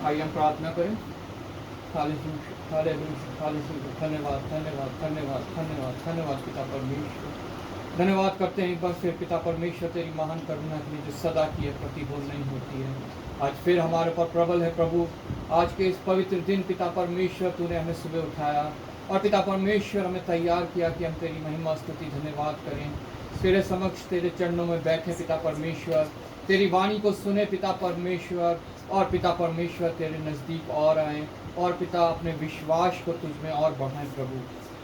आइए हम प्रार्थना करें। धन्यवाद धन्यवाद धन्यवाद धन्यवाद धन्यवाद पिता परमेश्वर। धन्यवाद करते हैं एक बार फिर पिता परमेश्वर तेरी महान करुणा के लिए जो सदा की है, प्रतिबोल नहीं होती है। आज फिर हमारे ऊपर प्रबल है प्रभु। आज के इस पवित्र दिन पिता परमेश्वर तूने हमें सुबह उठाया और पिता परमेश्वर हमें तैयार किया कि हम तेरी महिमा स्तुति धन्यवाद करें, तेरे समक्ष तेरे चरणों में बैठे पिता परमेश्वर, तेरी वाणी को सुने पिता परमेश्वर, और पिता परमेश्वर तेरे नज़दीक और आए और पिता अपने विश्वास को तुझ में और बढ़ाएं प्रभु।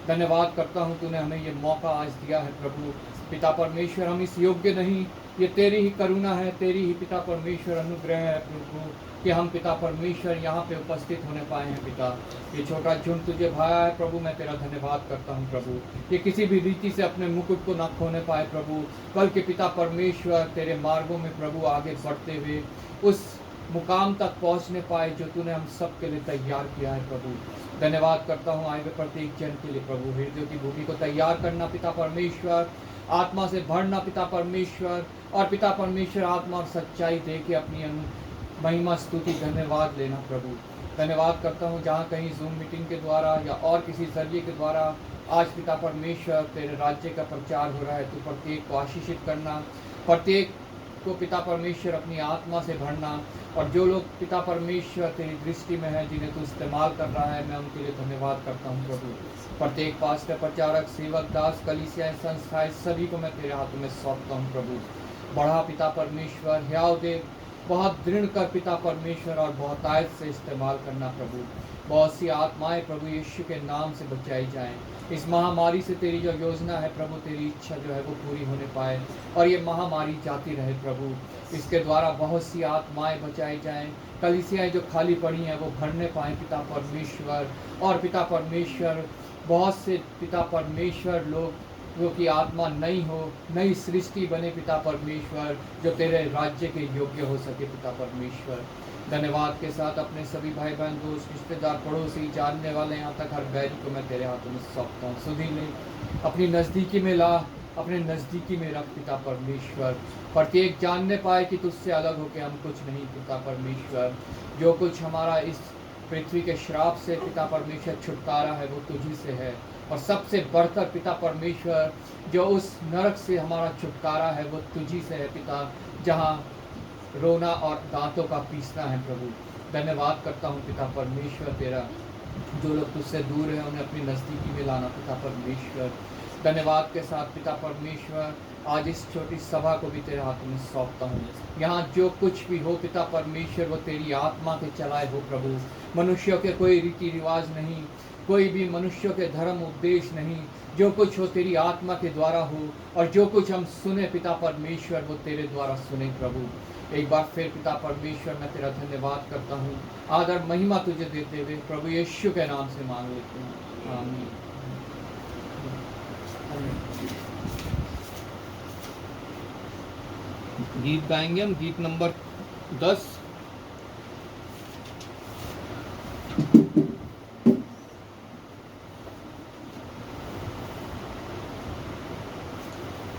धन्यवाद करता हूँ तूने हमें ये मौका आज दिया है प्रभु। पिता परमेश्वर हम इस योग्य नहीं, ये तेरी ही करुणा है, तेरी ही पिता परमेश्वर अनुग्रह है प्रभु कि हम पिता परमेश्वर यहाँ पे उपस्थित होने पाए हैं पिता। ये छोटा झुंड तुझे भाया है प्रभु, मैं तेरा धन्यवाद करता हूँ प्रभु। ये किसी भी रीति से अपने मुकुट को न खोने पाए प्रभु, बल्कि पिता परमेश्वर तेरे मार्गों में प्रभु आगे बढ़ते हुए उस मुकाम तक पहुँचने पाए जो तूने हम सब के लिए तैयार किया है प्रभु। धन्यवाद करता हूँ आए हुए प्रत्येक जन के लिए प्रभु। हृदय की भूमि को तैयार करना पिता परमेश्वर, आत्मा से भरना पिता परमेश्वर, और पिता परमेश्वर आत्मा और सच्चाई दे के अपनी महिमा स्तुति धन्यवाद लेना प्रभु। धन्यवाद करता हूँ जहाँ कहीं जूम मीटिंग के द्वारा या और किसी जरिए के द्वारा आज पिता परमेश्वर तेरे राज्य का प्रचार हो रहा है, तो प्रत्येक को आशीषित करना, प्रत्येक को पिता परमेश्वर अपनी आत्मा से भरना, और जो लोग पिता परमेश्वर तेरी दृष्टि में है जिन्हें तू इस्तेमाल कर रहा है, मैं उनके लिए धन्यवाद करता हूँ प्रभु। प्रत्येक पास्टर, प्रचारक, सेवक, दास, कलीसियाएं, संस्थाएं सभी को मैं तेरे हाथों में सौंपता हूँ प्रभु। बढ़ा पिता परमेश्वर, ह्याव दे, बहुत दृढ़ कर पिता परमेश्वर, और बहुत आयत से इस्तेमाल करना प्रभु। बहुत सी आत्माएं प्रभु यीशु के नाम से बचाई जाएं। इस महामारी से तेरी जो योजना है प्रभु, तेरी इच्छा जो है वो पूरी होने पाए, और ये महामारी जाती रहे प्रभु। इसके द्वारा बहुत सी आत्माएं बचाई जाएं, कलीसियाएं जो खाली पड़ी हैं वो भरने पाएँ पिता परमेश्वर, और पिता परमेश्वर बहुत से पिता परमेश्वर लोग जो कि आत्मा नई हो, नई सृष्टि बने पिता परमेश्वर, जो तेरे राज्य के योग्य हो सके पिता परमेश्वर। धन्यवाद के साथ अपने सभी भाई बहन, दोस्त, रिश्तेदार, पड़ोसी, जानने वाले, यहाँ तक हर बैरी को मैं तेरे हाथों में सौंपता हूँ। सुधी ने अपनी नज़दीकी में ला, अपने नज़दीकी में रख पिता परमेश्वर। प्रत्येक जानने पाए कि तुझसे अलग होकर हम कुछ नहीं पिता परमेश्वर। जो कुछ हमारा इस पृथ्वी के श्राप से पिता परमेश्वर छुटकारा है वो तुझी से है, और सबसे बढ़कर पिता परमेश्वर जो उस नरक से हमारा छुटकारा है वो तुझी से है पिता, जहाँ रोना और दांतों का पीसना है प्रभु। धन्यवाद करता हूँ पिता परमेश्वर तेरा, जो लोग तुझसे दूर हैं उन्हें अपनी नज़दीकी में लाना पिता परमेश्वर। धन्यवाद के साथ पिता परमेश्वर आज इस छोटी सभा को भी तेरे हाथों में सौंपता हूँ। यहाँ जो कुछ भी हो पिता परमेश्वर वो तेरी आत्मा के चलाए हो प्रभु। मनुष्यों के कोई रीति रिवाज नहीं, कोई भी मनुष्यों के धर्म उपदेश नहीं, जो कुछ हो तेरी आत्मा के द्वारा हो, और जो कुछ हम सुने पिता परमेश्वर वो तेरे द्वारा सुने प्रभु। एक बार फिर पिता परमेश्वर मैं तेरा धन्यवाद करता हूँ, आदर महिमा तुझे देते हुए प्रभु यीशु के नाम से मांग लेते हैं, आमीन। गीत गाएंगे हम, गीत नंबर 10। राजा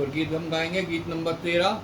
एक और गीत हम गाएंगे, गीत नंबर 13।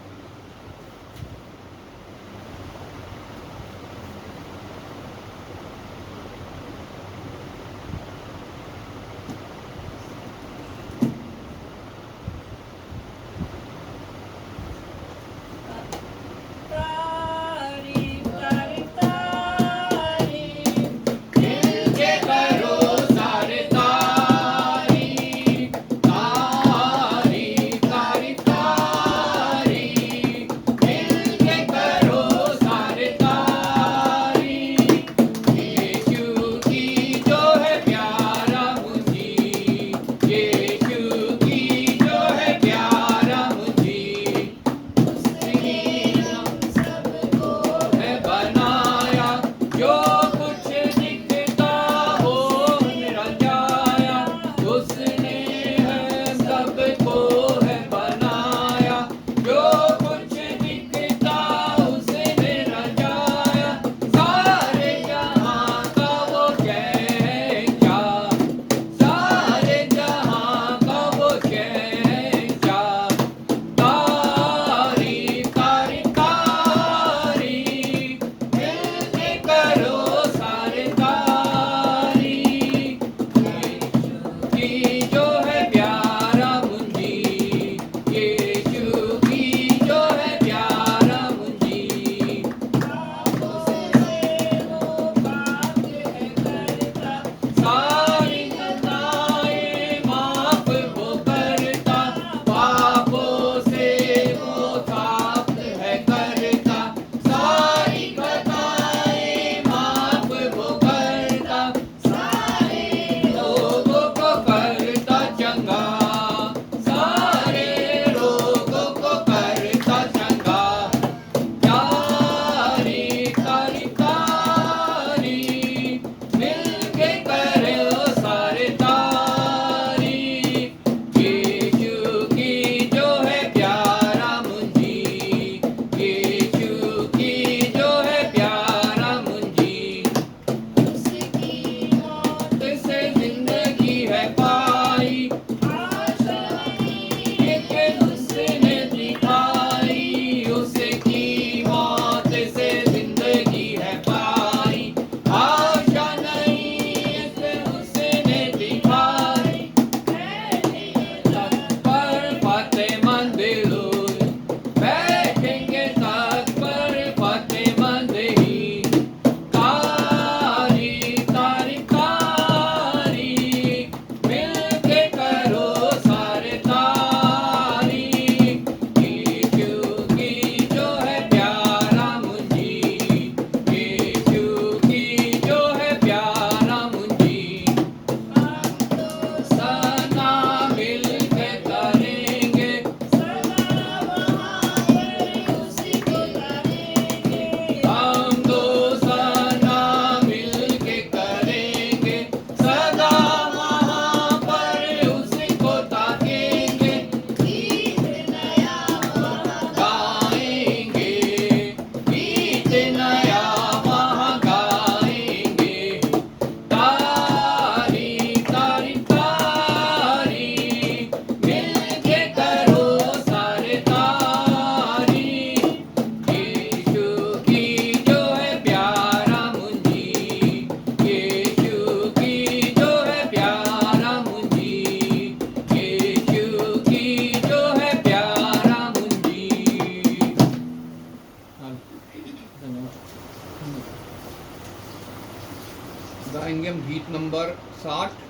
गाएंगे हम गीत नंबर 60।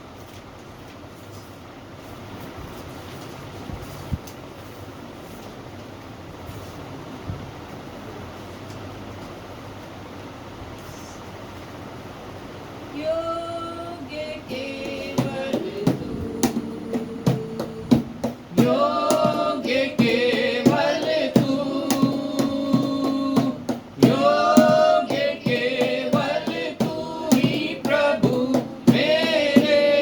मेरे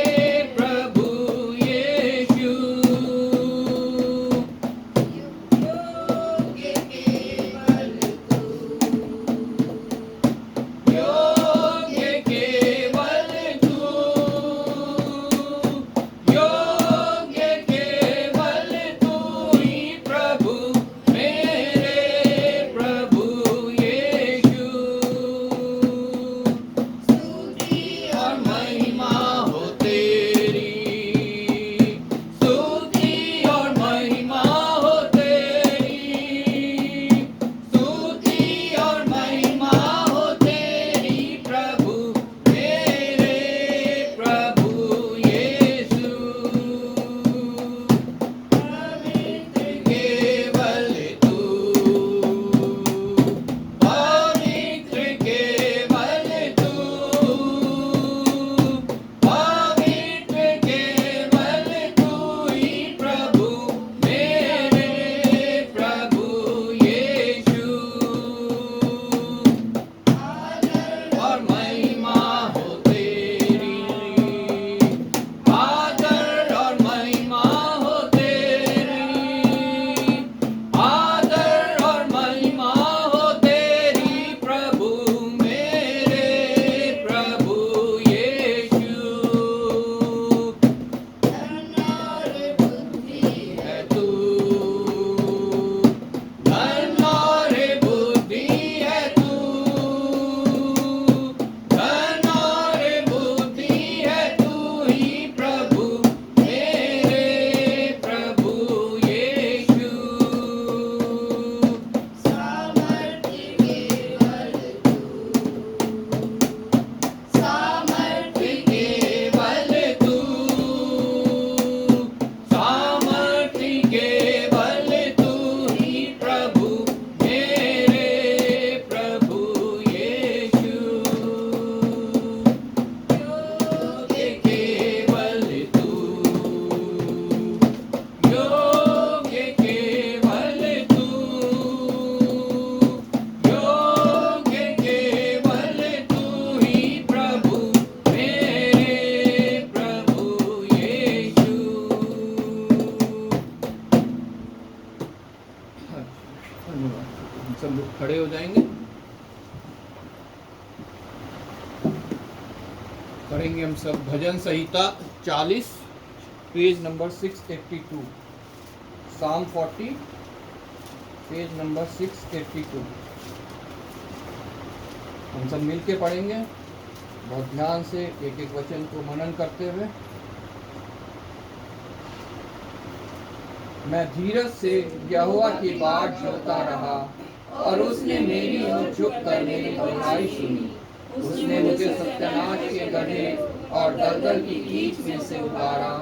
सब लोग खड़े हो जाएंगे, करेंगे हम सब भजन संहिता 40 पेज नंबर 682, साम 40 पेज नंबर 682। हम सब मिलके पढ़ेंगे बहुत ध्यान से, एक एक वचन को मनन करते हुए। मैं धीरज से यहोवा की बाट जोता रहा और उसने मेरी ओर झुक कर मेरी दुहाई सुनी। उसने मुझे सत्यानाश के गड्ढे और दलदल की कीच में से उतारा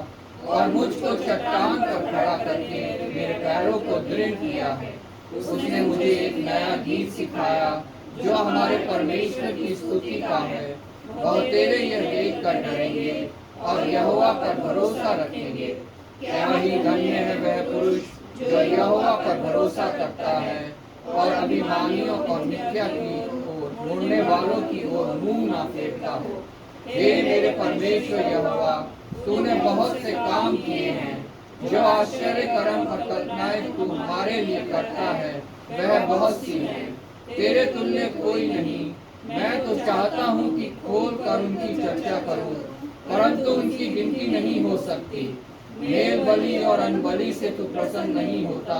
और मुझको चट्टान पर खड़ा करके मेरे पैरों को दृढ़ किया है। उसने मुझे एक नया गीत सिखाया जो हमारे परमेश्वर की स्तुति का है। वह तेरे यह देख कर डरेंगे और यहोवा पर भरोसा रखेंगे। क्या ही धन्य है वह पुरुष जो यहोवा पर भरोसा करता है और अभिमानियों और मिथ्या की ओर मुड़ने वालों की ओर मुंह ना फेरता हो। हे मेरे परमेश्वर यहोवा, तूने बहुत से काम किए हैं। जो आश्चर्य कर्म और कल्पनाएं तू हमारे लिए करता है वह बहुत सी हैं। तेरे तुल्य कोई नहीं। मैं तो चाहता हूँ कि खोल कर उनकी चर्चा करूँ, परंतु उनकी गिनती नहीं हो सकती। मेल बलि और अनबलि से तू प्रसन्न नहीं होता।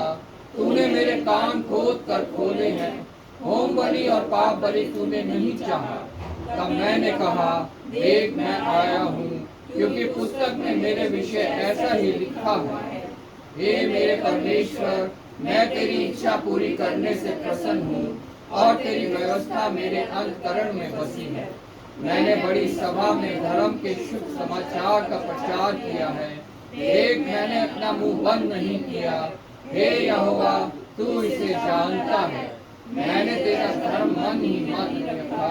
तूने मेरे कान खोद कर खोले हैं। होम बलि और पाप बलि तूने नहीं चाहा। तब मैंने कहा, देख मैं आया हूँ, क्योंकि पुस्तक में मेरे विषय ऐसा ही लिखा है। हे मेरे परमेश्वर, मैं तेरी इच्छा पूरी करने से प्रसन्न हूँ और तेरी व्यवस्था मेरे अंतकरण में बसी है। मैंने बड़ी सभा में धर्म के शुभ समाचार का प्रचार किया है। देख मैंने अपना मुंह बंद नहीं किया। हे यहोवा, तू इसे जानता है। मैंने तेरा धर्म मन ही मन में रखा।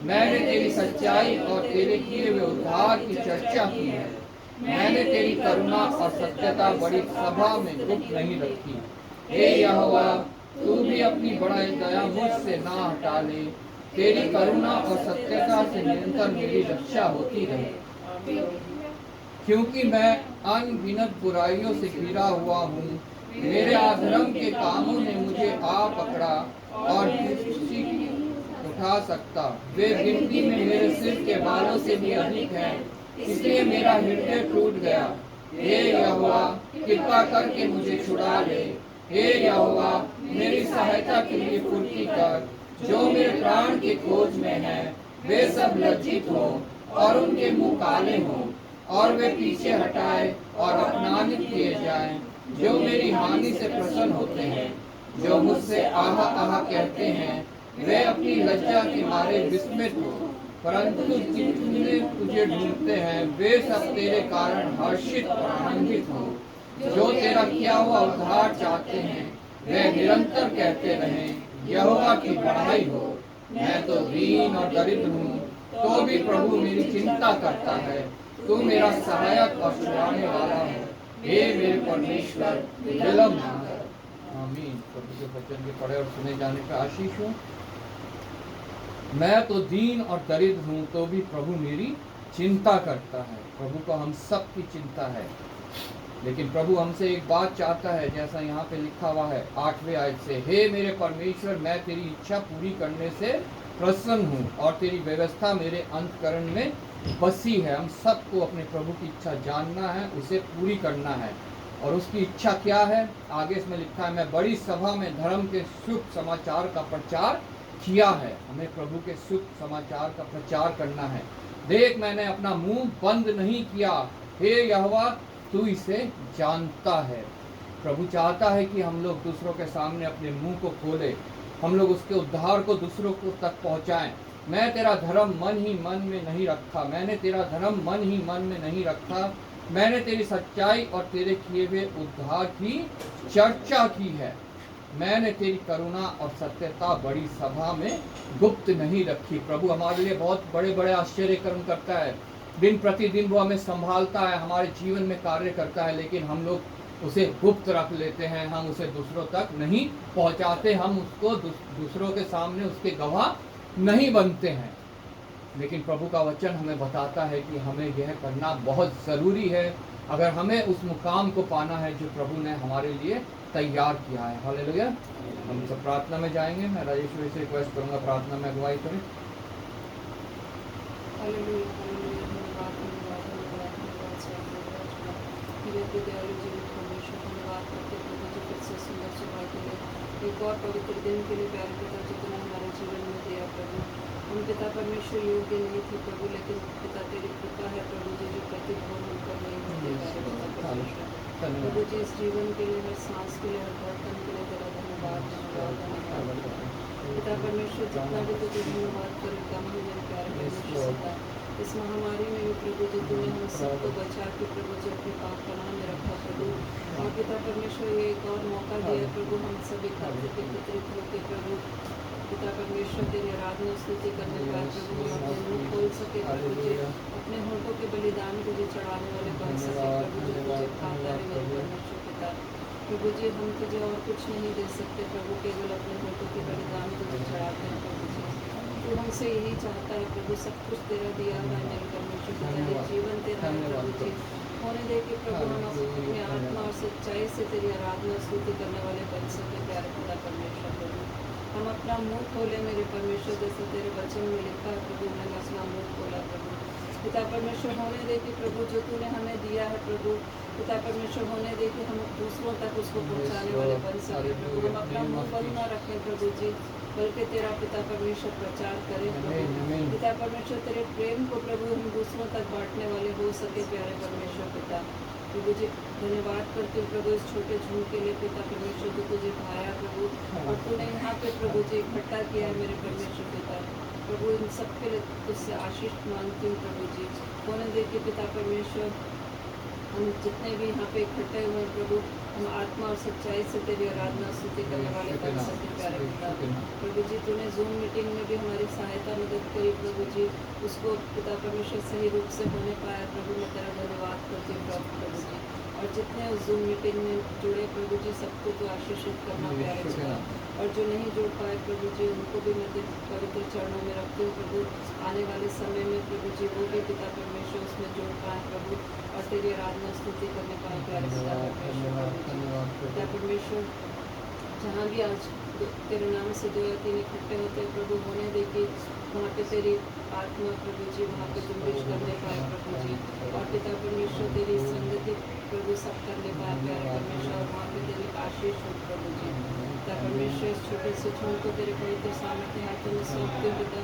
मैंने तेरी सच्चाई और तेरे किए हुए उद्धार की चर्चा की है। मैंने तेरी करुणा और सत्यता बड़ी सभा में गुप्त नहीं रखी। हे यहोवा, तू भी अपनी बड़ाई दया मुझसे ना हटा ले। तेरी करुणा और सत्यता से निरंतर मेरी रक्षा होती रहे, क्योंकि मैं अनगिनत बुराइयों से घिरा हुआ हूँ। मेरे अधर्म के कामों ने मुझे आ पकड़ा और किसी उठा सकता। वे गिनती में मेरे सिर के बालों से भी अधिक है, इसलिए मेरा हृदय टूट गया। हे यहोवा, कृपा करके मुझे छुड़ा ले। हे यहोवा, मेरी सहायता के लिए फुर्ती कर। जो मेरे प्राण की खोज में है वे सब लज्जित हो और उनके मुंह काले हों और वे पीछे हटाए और अपमानित किए जाएं। जो मेरी हानि से प्रसन्न होते हैं, जो मुझसे आहा आहा कहते हैं, वे अपनी लज्जा के मारे विस्मित हो। परंतु जितने तुझे ढूंढते हैं वे सब तेरे कारण हर्षित और आनंदित हो। जो तेरा किया हुआ उद्धार चाहते हैं वे निरंतर कहते रहें, यहोवा की बढ़ाई हो। मैं तो दीन और दरिद्र हूँ, तो भी प्रभु मेरी चिंता करता है। तू मेरा सहायक और छुड़ाने वाला है। हे मेरे परमेश्वर, विलम्ब ना कर। आमीन। प्रभु के वचन के पढ़े और सुने जाने का आशीष हो। मैं तो दीन और दरिद्र हूँ, तो भी प्रभु मेरी चिंता करता है। प्रभु को हम सब की चिंता है, लेकिन प्रभु हमसे एक बात चाहता है, जैसा यहाँ पे लिखा हुआ है 8वें आयत से, हे मेरे परमेश्वर, मैं तेरी इच्छा पूरी करने से प्रसन्न हूँ और तेरी व्यवस्था मेरे अंतकरण में बसी है। हम सबको अपने प्रभु की इच्छा जानना है, उसे पूरी करना है। और उसकी इच्छा क्या है? आगे इसमें लिखा है, मैं बड़ी सभा में धर्म के शुभ समाचार का प्रचार किया है। हमें प्रभु के शुभ समाचार का प्रचार करना है। देख मैंने अपना मुंह बंद नहीं किया। हे यहोवा, तू इसे जानता है। प्रभु चाहता है कि हम लोग दूसरों के सामने अपने मुंह को खोले, हम लोग उसके उद्धार को दूसरों को तक पहुंचाएं। मैं तेरा धर्म मन ही मन में नहीं रखा। मैंने तेरा धर्म मन ही मन में नहीं रखा। मैंने तेरी सच्चाई और तेरे किए हुए उद्धार की चर्चा की है। मैंने तेरी करुणा और सत्यता बड़ी सभा में गुप्त नहीं रखी। प्रभु हमारे लिए बहुत बड़े बड़े आश्चर्य कर्म करता है। दिन प्रतिदिन वो हमें संभालता है, हमारे जीवन में कार्य करता है, लेकिन हम लोग उसे गुप्त रख लेते हैं। हम उसे दूसरों तक नहीं पहुंचाते, हम उसको दूसरों के सामने उसके गवाह नहीं बनते हैं। लेकिन प्रभु का वचन हमें बताता है कि हमें यह करना बहुत ज़रूरी है। अगर हमें उस मुकाम को पाना है जो प्रभु ने हमारे लिए तैयार किया है। हालेलुया। हम सब प्रार्थना में जाएंगे। मैं राजेश भाई से रिक्वेस्ट करूंगा प्रार्थना में अगुवाई करें। हालेलुया हालेलुया धन्यवाद धन्यवाद धन्यवाद धन्यवाद स्वामी दयालु जीवित परमेश्वर धन्यवाद करते प्रभु जी फिर से सुंदर सुबह के लिए एक और पवित्र दिन के लिए प्यारे पिता जी तुमने हमारे जीवन में दिया प्रभु। हम पिता परमेश्वर योग्य नहीं थे प्रभु, लेकिन पिता तेरी कृपा है प्रभु जी जो प्रतिभोर होकर नहीं होते प्यारे पिता परमेश्वर। प्रभु जी इस जीवन के लिए, हर सांस के लिए, हर धड़कन के लिए तेरा धन्यवाद धन्यवाद धन्यवाद पिता परमेश्वर। जितना भी तुझे धन्यवाद करे कम ही मेरे प्यारे परमेश्वर पिता। इस महामारी में भी प्रभु जी तूने हम सबको बचा के प्रभु जी अपने पाक पनाह में रखा प्रभु। और पिता परमेश्वर ये एक और मौका दिया प्रभु हम सभी एकत्रित होकर प्रभु पिता परमेश्वर तेरी आराधना स्तुति करने पाए प्रभु। हम अपने मुंह खोल सके प्रभु जी, अपने होठों के बलिदान को जो चढ़ाने वाले बन सके प्रभु जो तुझे खाता है मेरे परमेश्वर पिता। प्रभु जी हम तुझे और कुछ नहीं दे सकते प्रभु, केवल अपने होठों के बलिदान तुझे चढ़ाते हैं प्रभु जी। तू हमसे यही चाहता है प्रभु, सब कुछ तेरा दिया हुआ है मेरे परमेश्वर पिता। ये जीवन तेरा है प्रभु जी। होने दे के प्रभु हम अपनी आत्मा और सच्चाई से तेरी आराधना स्तुति करने वाले बन सके प्यारे पिता परमेश्वर प्रभु। हम अपना मुंह खोले मेरे परमेश्वर, जैसे तेरे वचन में लिखा है प्रभु मैंने अपना मुंह खोला प्रभु। पिता परमेश्वर होने दे कि प्रभु जो तूने हमें दिया है प्रभु पिता परमेश्वर, होने दे कि हम दूसरों तक उसको पहुंचाने वाले बन सके प्रभु। हम अपना मुंह बंद ना रखें प्रभु जी, बल्कि तेरा पिता परमेश्वर प्रचार करें प्रभु। पिता परमेश्वर तेरे प्रेम को प्रभु हम दूसरों तक बांटने वाले हो सके प्यारे परमेश्वर पिता। प्रभु जी धन्यवाद करती हूँ प्रभु इस छोटे झूम के लिए पिता परमेश्वर जो तुझे भाया प्रभु, और तूने यहाँ पे प्रभु जी इकट्ठा किया है मेरे परमेश्वर पिता। प्रभु इन सब के लिए तुझसे आशीष मांगती हूँ प्रभु जी। होने दे के पिता परमेश्वर हम जितने भी यहाँ पे इकट्ठे हुए हैं प्रभु, हम आत्मा और सच्चाई से तेरी आराधना स्तुति करने वाले बन सके प्यारे पिता। प्रभु जी तूने जूम मीटिंग में भी हमारी सहायता मदद करी प्रभु जी, उसको पिता परमेश्वर सही रूप से होने पाया प्रभु। मैं तेरा धन्यवाद करती हूँ प्रभु जी। और जितने उस जूम मीटिंग में जुड़े प्रभु जी सबको तो आशीषित करना प्यारे पिता। और जो नहीं जुड़ पाए प्रभु जी उनको भी मैं पवित्र चरणों में रखती हूँ प्रभु। आने वाले समय में प्रभु जी वो भी पिता परमेश्वर उसमें जुड़ पाए प्रभु, और तेरी आराधना स्तुति करने पाए प्यारे पिता परमेश्वर। पिता परमेश्वर जहाँ भी आज तेरे नाम से 2 या 3 इकट्ठे होते हैं प्रभु, होने दे कि वहाँ पे तेरी आत्मा प्रभु जी वहाँ पे जुम्बिश करने पाए प्रभु जी। और पिता परमेश्वर तेरी संगति प्रभु सब करने पाए प्यारे परमेश्वर, और वहाँ पे तेरी आशीष हो प्रभु जी। पिता परमेश्वर इस छोटे से छोटे को तेरे पवित्र सामर्थ्य हाथों में सौंपते हुए पिता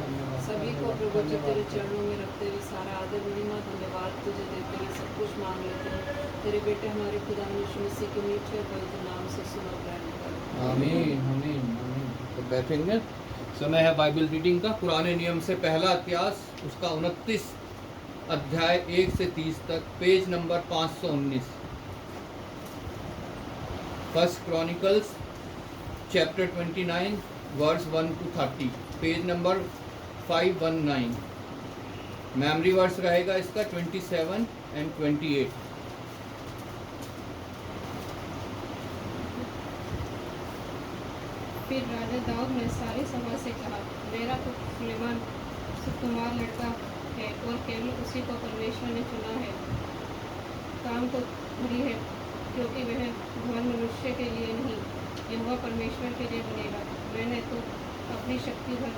सभी को प्रभु जी तेरे चरणों में रखते हुए सारा आदर महिमा धन्यवाद तुझे देते हुए सब कुछ मांग लेते हैं तेरे बेटे हमारे खुदा यीशु मसीह के मीठे और पवित्र नाम से सुनो ग्रहण कर आमीन आमीन आमीन। तो बैठेंगे। समय है बाइबल रीडिंग का। पुराने नियम से पहला इतिहास उसका 29 अध्याय 1 से 30 तक, page number 519। First Chronicles chapter 29 verse 1 to 30, page number 519। Memory verse रहेगा इसका 27 and 28। फिर राजा दाऊद ने सारी सभा से कहा, मेरा तो सुलेमान सुकुमार लड़का है और केवल उसी को परमेश्वर ने चुना है। काम तो भरी है, क्योंकि वह भवन मनुष्य के लिए नहीं, यहोवा परमेश्वर के लिए बनेगा। मैंने तो अपनी शक्ति भर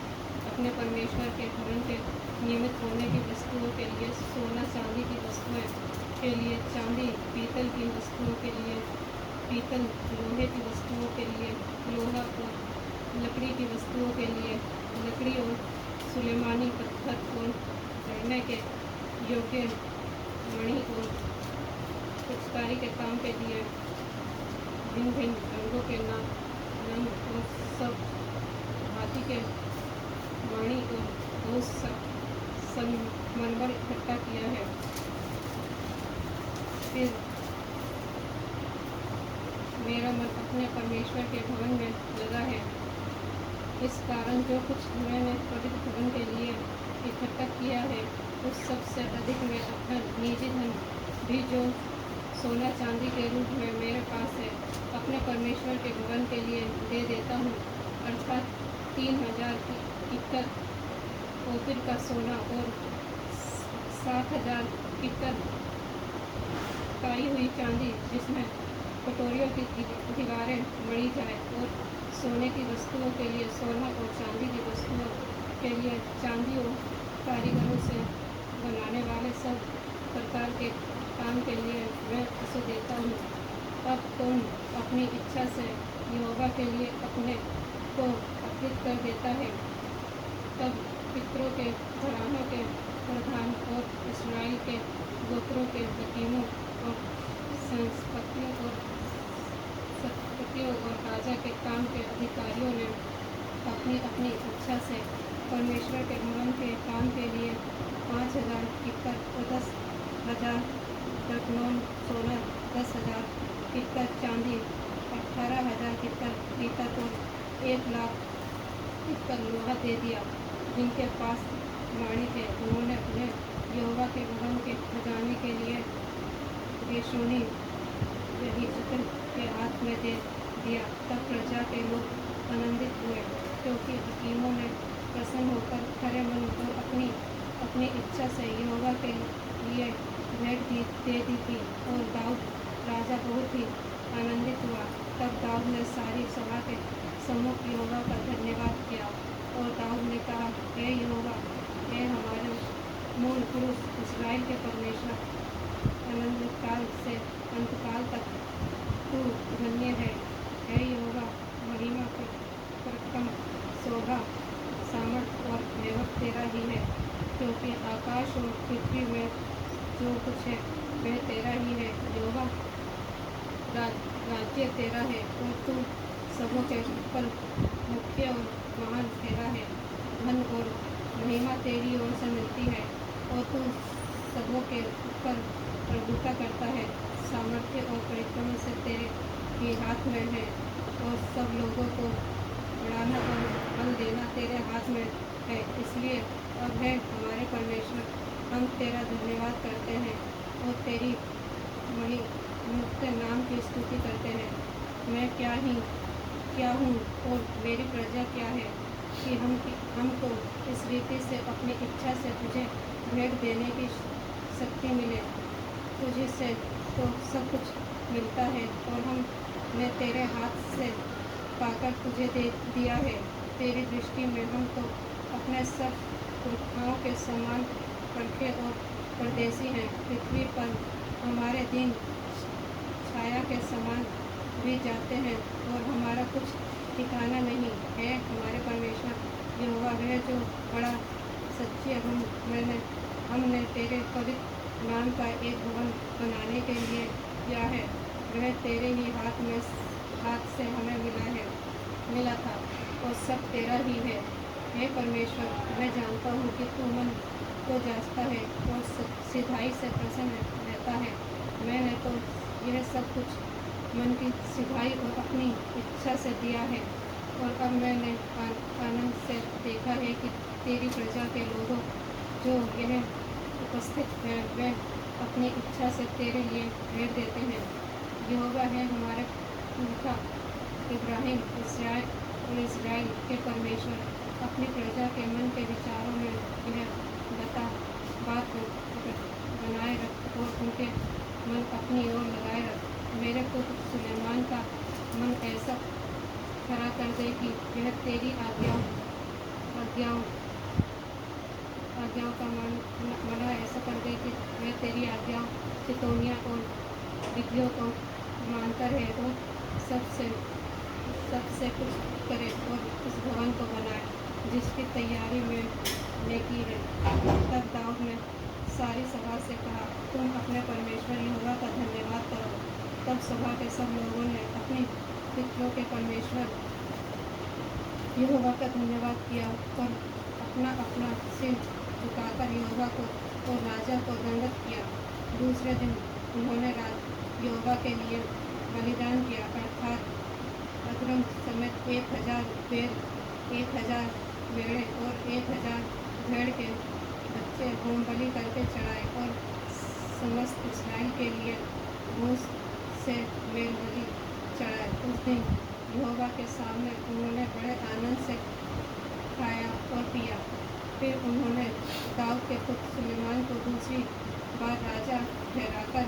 अपने परमेश्वर के भवन के नियमित होने की वस्तुओं के लिए सोना चांदी की वस्तुएं के लिए चांदी, पीतल की वस्तुओं के लिए पीतल, लोहे की वस्तुओं के लिए लोहा और लकड़ी की वस्तुओं के लिए लकड़ी और सुलेमानी पत्थर और गढ़ने के योग्य मणि और चित्रकारी के काम के लिए भिन्न भिन्न रंगों के नंग और सब हाथी के मणि और बहुत संगमरमर इकट्ठा किया है। फिर मेरा मन अपने परमेश्वर के भवन में लगा है। इस कारण जो कुछ मैंने पवित्र भवन के लिए इकट्ठा किया है उस सबसे अधिक मैं अपना निजी धन भी जो सोना चांदी के रूप में मेरे पास है अपने परमेश्वर के भवन के लिए दे देता हूँ, अर्थात 3000 इक्कर ओपीर का सोना और 7000 इक्कर चमकाई हुई चांदी जिसमें कटोरियों की दीवारें मढ़ी जाए, और सोने की वस्तुओं के लिए सोना और चांदी की वस्तुओं के लिए चांदी, और कारीगरों से बनाने वाले सब प्रकार के काम के लिए मैं उसे देता हूँ। अब तुम अपनी इच्छा से यहोवा के लिए अपने को अर्पित कर देता है। तब पितरों के घरानों के प्रधान और इस्राएल के गोत्रों के हकीमों और संस्पतियों और राजा के काम के अधिकारियों ने अपनी अपनी इच्छा से परमेश्वर के भवन के काम के लिए 5,000 किक्कर और 10,000 रत्नों सोना, 10,000 किक्कर चांदी, 18,000 किक्कर पीतल और 1,00,000 किक्कर लोहा दे दिया। जिनके पास वाणी थे उन्होंने अपने यहोवा के भवन के खजाने के लिए गेर्शोनी यहीजकेल के हाथ में दे दिया। तब प्रजा के लोग आनंदित हुए, क्योंकि हकीमों ने प्रसन्न होकर खरे मन और अपनी अपनी इच्छा से यहोवा के लिए भेंट दे दी थी। और दाऊद राजा बहुत ही आनंदित हुआ। तब दाऊद ने सारी सभा के सम्मुख यहोवा का धन्यवाद किया, और दाऊद ने कहा, हे यहोवा, हे हमारे मूल पुरुष इस्राएल के परमेश्वर, अनंतकाल से अंतकाल तक तू धन्य है। हे यहोवा, महिमा, पराक्रम, शोभा, सामर्थ और वैभव तेरा ही है, क्योंकि आकाश और पृथ्वी में जो कुछ है वह तेरा ही है। यहोवा, राज्य तेरा है, और तू सबों के ऊपर मुख्य और महान तेरा है। धन और महिमा तेरी ओर से मिलती है, और तू सबों के ऊपर प्रभुता करता है। सामर्थ्य और पराक्रम से तेरे ही हाथ में है, और सब लोगों को बढ़ाना और बल देना तेरे हाथ में है। इसलिए अब है हमारे परमेश्वर, हम तेरा धन्यवाद करते हैं और तेरी मुक्त नाम की स्तुति करते हैं। मैं क्या हूँ और मेरी प्रजा क्या है कि हमको इस रीति से अपनी इच्छा से तुझे भेंट देने की शक्ति मिले। तुझे से तो सब कुछ मिलता है, और हमने तेरे हाथ से पाकर तुझे दे दिया है। तेरी दृष्टि में हम तो अपने सब पुरखाओं के समान परखे और परदेसी हैं। पृथ्वी पर हमारे दिन छाया के समान भी जाते हैं, और हमारा कुछ ठिकाना नहीं है। हमारे परमेश्वर यहोवा है जो बड़ा सच्ची। हमने तेरे पवित्र नाम का एक भवन बनाने के लिए किया है। वह तेरे ही हाथ से हमें मिला था, और सब तेरा ही है। हे परमेश्वर, मैं जानता हूँ कि तू मन को जांचता है और सिधाई से प्रसन्न रहता है। मैंने तो यह सब कुछ मन की सिधाई और अपनी इच्छा से दिया है, और अब मैंने आनंद से देखा है कि तेरी प्रजा के लोगों जो यह उपस्थित हैं वे अपनी इच्छा से तेरे लिए भेंट देते हैं। यहोवा है हमारे पुरखा इब्राहिम, इस्राएल के परमेश्वर, अपनी प्रजा के मन के विचारों में यह बात को बनाए रख और उनके मन अपनी ओर लगाए रख। मेरे पुत्र सुलेमान का मन ऐसा खरा कर दे कि यह तेरी आज्ञाओं का मना ऐसा कर दे कि वह तेरी आज्ञाओं, चितौनियाँ और विधियों को मानता रहे, और सबसे कुछ करे और इस भवन को बनाए जिसकी तैयारी मैंने की है। तब दाऊद ने सारी सभा से कहा, तुम अपने परमेश्वर यहोवा का धन्यवाद करो। तब सभा के सब लोगों ने अपने पितरों के परमेश्वर यहोवा का धन्यवाद किया और अपना अपना सिर झुकाकर यहोवा को और राजा को दंडवत किया। दूसरे दिन उन्होंने यहोवा के लिए बलिदान किया, अर्थात अग्रिम समेत 1,000 बैल, 1,000 मेढ़े और 1,000 भेड़ के बच्चे होम बलि करके चढ़ाए, और समस्त इस्राएल के लिए भूस से मेल बलि चढ़ाए। उस दिन यहोवा के सामने उन्होंने बड़े आनंद से खाया और पिया। फिर उन्होंने दाऊद के पुत्र सुलेमान को दूसरी बार राजा ठहराकर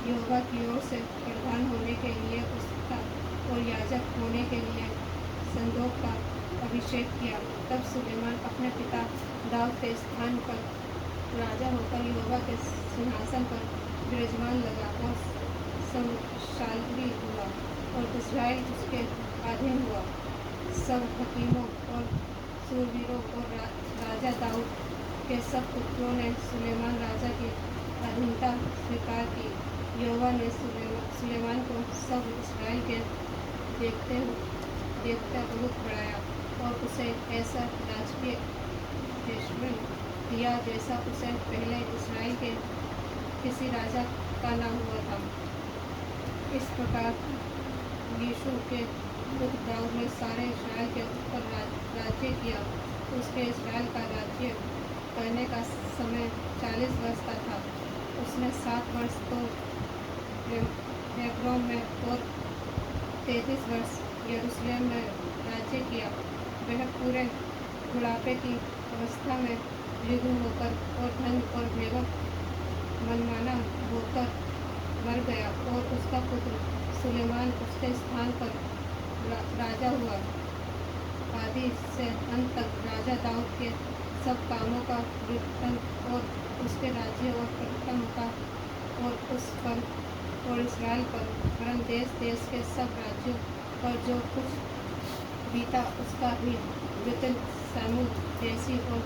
यहोवा की ओर से प्रधान होने के लिए उसका और याजक होने के लिए संदोक का अभिषेक किया। तब सुलेमान अपने पिता दाऊद के स्थान पर राजा होकर यहोवा के सिंहासन पर विराजमान लगा और संशाली हुआ और इस्राएल उसके अधीन हुआ। सब हकीमों और शूरवीरों और राजा दाऊद के सब पुत्रों ने सुलेमान राजा की अधीनता स्वीकार की। यहोवा ने सुलेमान को सब इस्राएल के देखते बहुत बढ़ाया और उसे ऐसा राजकीय ऐश्वर्य दिया जैसा उसे पहले इस्राएल के किसी राजा का न हुआ था। इस प्रकार यीशु के पुत्र दाऊद ने सारे इस्राएल के ऊपर राज्य किया। उसके इस्राएल का राज्य करने का समय 40 वर्ष का था। उसने 7 वर्ष तो हेब्रोन में और 33 वर्ष यरूशलेम में राज्य किया। वह पूरे बुढ़ापे की अवस्था में मृदु होकर और धन और वैभव मनमाना होकर मर गया और उसका पुत्र सुलेमान उसके स्थान पर राजा हुआ। आदि से अंत तक राजा दाऊद के सब कामों का वृत्तांत और उसके राज्य और पराक्रम का और उस पर और इस्राएल पर वरन देश देश के सब राज्यों पर जो कुछ बीता उसका भी वृत्तांत सामूद देशी और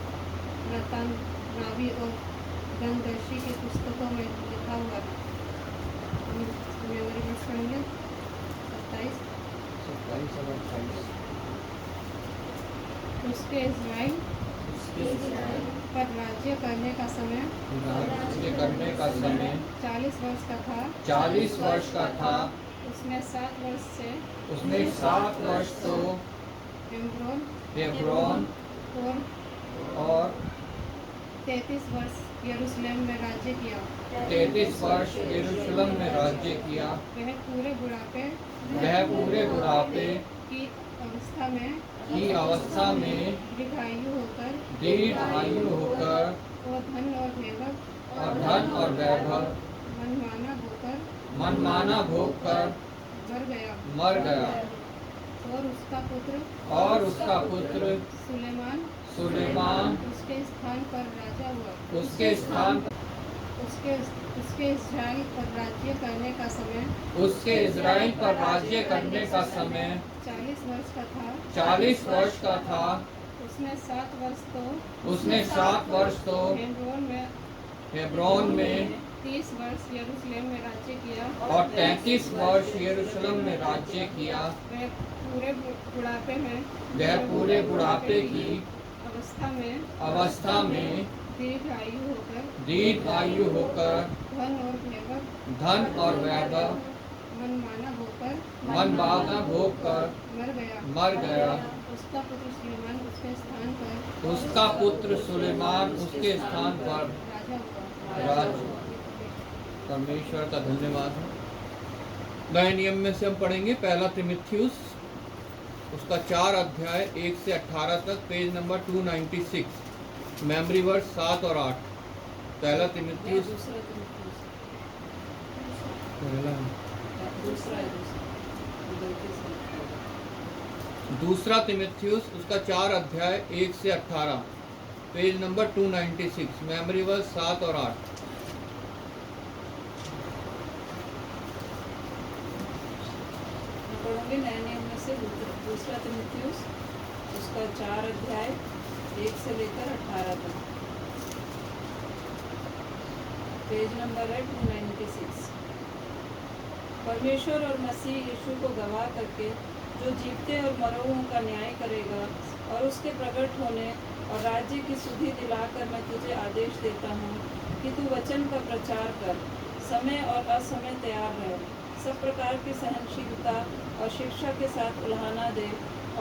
नावी और गंधर्षि की पुस्तकों में लिखा हुआ है। मेमोरी वर्ष पढ़ेंगे 27 और 28। उसके इस्राएल पर राज्य करने का समय राज्य करने का समय 40 वर्ष का था। 40 वर्ष का था। उसने 7 वर्ष से उसने 7 वर्ष तो हेब्रोन और 33 वर्ष यरूशलेम में राज्य किया। 33 वर्ष यरूशलेम में राज्य किया। वह पूरे बुढ़ापे की अवस्था में दीर्घायु होकर और धन और वैभव मनमाना भोग कर मर गया। और उसका पुत्र सुलेमान उसके स्थान पर राजा हुआ। उसके इस्राएल पर राज्य करने का समय 40 वर्ष का था। उसने 7 वर्ष तो हेब्रोन में 30 वर्ष यरूशलेम में राज्य किया और 33 वर्ष यरूशलेम में राज्य किया। वह पूरे बुढ़ापे की अवस्था में दीर्घायु होकर धन और वैभव मनमाना भोग कर मर गया। उसका पुत्र सुलेमान उसके स्थान पर राज। परमेश्वर का धन्यवाद है। नए नियम में से हम पढ़ेंगे 1 तीमुथियुस उसका 4 अध्याय 1 से 18 तक, पेज नंबर 296, मेमोरी वर्स 7 और 8। 1 तीमुथियुस दूसरा तीमुथियुस उसका 4 अध्याय 1 से 18, पेज नंबर 296, मेमोरी वर्स 7 और 8। पढ़ोगे नए नियम में से 2 तीमुथियुस उसका 4 अध्याय 1 से लेकर 18 तक, पेज नंबर है 296। परमेश्वर और मसीह यीशु को गवाह करके जो जीवते और मरे हुओं का न्याय करेगा और उसके प्रकट होने और राज्य की सुधि दिलाकर मैं तुझे आदेश देता हूँ कि तू वचन का प्रचार कर, समय और असमय तैयार रह, सब प्रकार की सहनशीलता और शिक्षा के साथ उल्हाना दे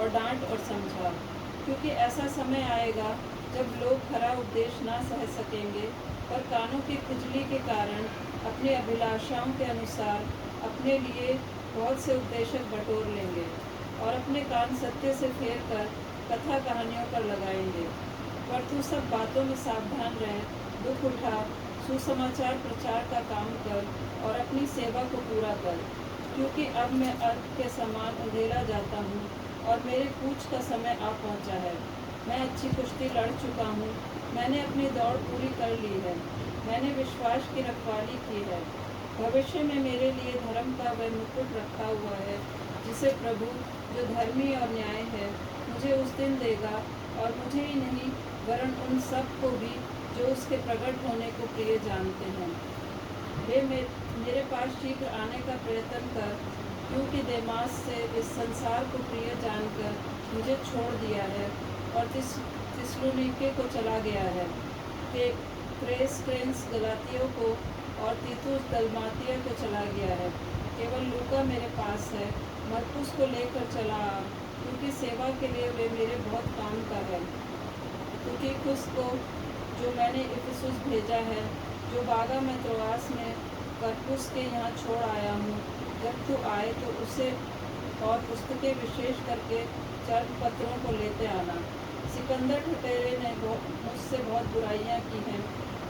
और डांट और समझा, क्योंकि ऐसा समय आएगा जब लोग खरा उपदेश ना सह सकेंगे पर कानों की खुजली के कारण अपनी अभिलाषाओं के अनुसार अपने लिए बहुत से उपदेशक बटोर लेंगे और अपने कान सत्य से फेर कर कथा कहानियों पर लगाएंगे। पर तू सब बातों में सावधान रह, दुख उठा, सुसमाचार प्रचार का काम कर और अपनी सेवा को पूरा कर, क्योंकि अब मैं अर्थ के समान उंडेला जाता हूँ और मेरे कूच का समय आ पहुँचा है। मैं अच्छी कुश्ती लड़ चुका हूँ, मैंने अपनी दौड़ पूरी कर ली है, मैंने विश्वास की रखवाली की है। भविष्य में मेरे लिए धर्म का वह मुकुट रखा हुआ है, जिसे प्रभु जो धर्मी और न्याय है मुझे उस दिन देगा, और मुझे ही नहीं वरन उन सब को भी जो उसके प्रकट होने को प्रिय जानते हैं। वे मेरे पास शीघ्र आने का प्रयत्न कर, क्योंकि देमास से इस संसार को प्रिय जानकर मुझे छोड़ दिया है और थिस्सलुनीके को चला गया है। क्रेसकेंस गलातियों को और तीतुस दलमातिया को चला गया है। केवल लूका मेरे पास है, मरकुस को लेकर चला आ, क्योंकि सेवा के लिए वे मेरे बहुत काम का है। तुखिकुस को जो मैंने इफिसुस भेजा है, जो बागा में त्रोआस में करपुस के यहाँ छोड़ आया हूँ, जब तू आए तो उसे और पुस्तकें विशेष करके चर्म पत्रों को लेते आना। सिकंदर ठटेरे ने मुझसे बहुत बुराइयां की हैं,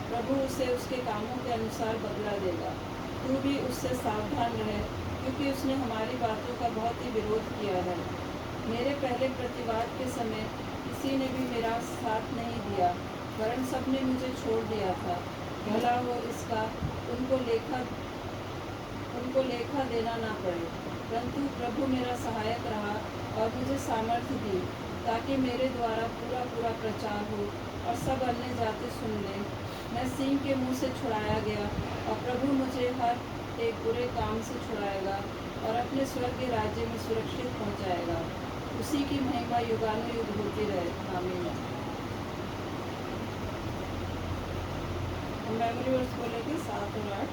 प्रभु उसे उसके कामों के अनुसार बदला देगा। तू भी उससे सावधान रहे, क्योंकि उसने हमारी बातों का बहुत ही विरोध किया है। मेरे पहले प्रतिवाद के समय किसी ने भी मेरा साथ नहीं दिया, वरन सबने मुझे छोड़ दिया था। भला हो इसका उनको लेखा देना ना पड़े, परंतु प्रभु मेरा सहायक रहा और मुझे सामर्थ्य दी, ताकि मेरे द्वारा पूरा प्रचार हो और सब अन्य जाति सुन लें। मैं सिंह के मुंह से छुड़ाया गया, और प्रभु मुझे हर एक बुरे काम से छुड़ाएगा और अपने स्वर्गीय राज्य में सुरक्षित पहुंचाएगा। उसी की महिमा युगानुयुग होती रहे। आमीन। मेमोरी वर्स बोलेंगे 7 और 8।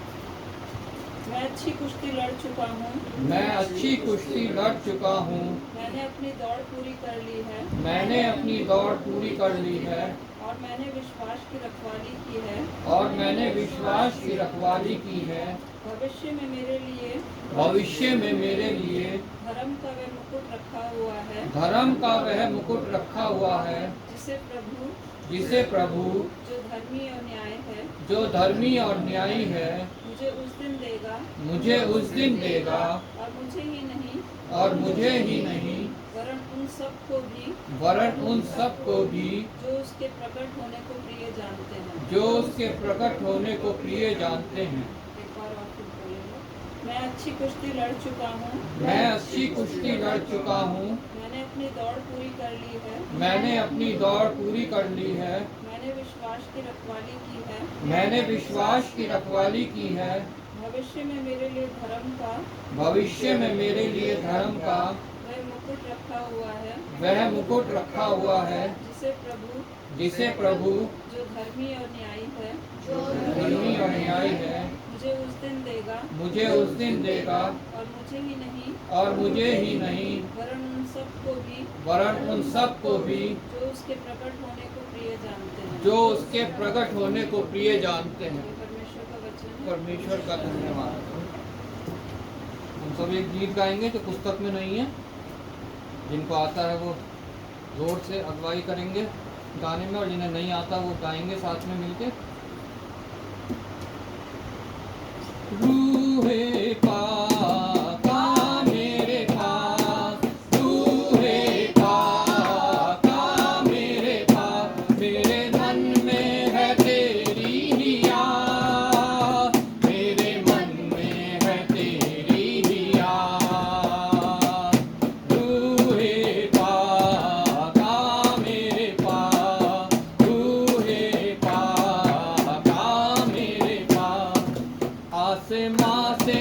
मैं अच्छी कुश्ती लड़ चुका हूँ, मैं अच्छी कुश्ती लड़ चुका हूँ, मैंने अपनी दौड़ पूरी कर ली है, मैंने अपनी दौड़ पूरी कर ली है, और मैंने विश्वास की रखवाली की है, और मैंने विश्वास की रखवाली की है। भविष्य में मेरे लिए धर्म का वह मुकुट रखा हुआ है, धर्म का वह मुकुट रखा हुआ है, जिसे प्रभु जो धर्मी और न्यायी है मुझे उस दिन देगा, और मुझे ही नहीं वरन उन सब को भी जो उसके प्रकट होने को प्रिय जानते हैं। एक बार और फिर बोलेंगे। मैं अच्छी कुश्ती लड़ चुका हूँ, मैंने अपनी दौड़ पूरी कर ली है, मैंने विश्वास की रखवाली की है, भविष्य में मेरे लिए धर्म का वह मुकुट रखा हुआ है, जिसे प्रभु जो धर्मी और न्यायी है मुझे उस दिन देगा, और मुझे ही नहीं वरन उन सब को भी जो उसके प्रकट होने को प्रिय जानते हैं। परमेश्वर का वचन है। परमेश्वर का धन्यवाद। हम सब एक गीत गाएंगे जो पुस्तक में नहीं है, जिनको आता है वो जोर से अगुवाई करेंगे गाने में, और जिन्हें नहीं आता वो गाएंगे साथ में मिलके। रूहे पाका मेरे पास, रूहे पाका मेरे पास, मेरे मन में है तेरी ही याद, मेरे मन में है तेरी ही याद। रूहे पाका मेरे पास, रूहे पाका मेरे पास, आसमां से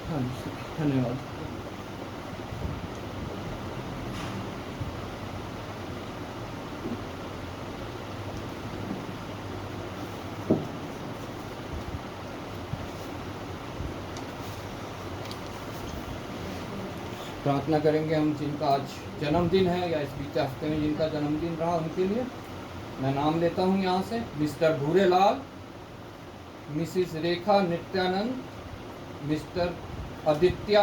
हाँ जी, धन्यवाद। प्रार्थना करेंगे हम जिनका आज जन्मदिन है या इस बीते हफ्ते में जिनका जन्मदिन रहा उनके लिए। मैं नाम लेता हूँ यहाँ से। Mister Bhurelal, Mrs Rekha Nityanand, mister Aditya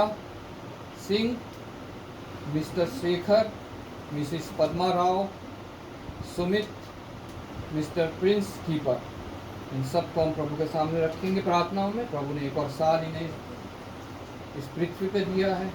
Singh, mister Shekhar, Mrs Padma Rao, Sumit, mister Prince Keeper. इन सबको हम प्रभु के सामने रखेंगे प्रार्थनाओं में। प्रभु ने एक और साल इन्हें इस पृथ्वी पे दिया है,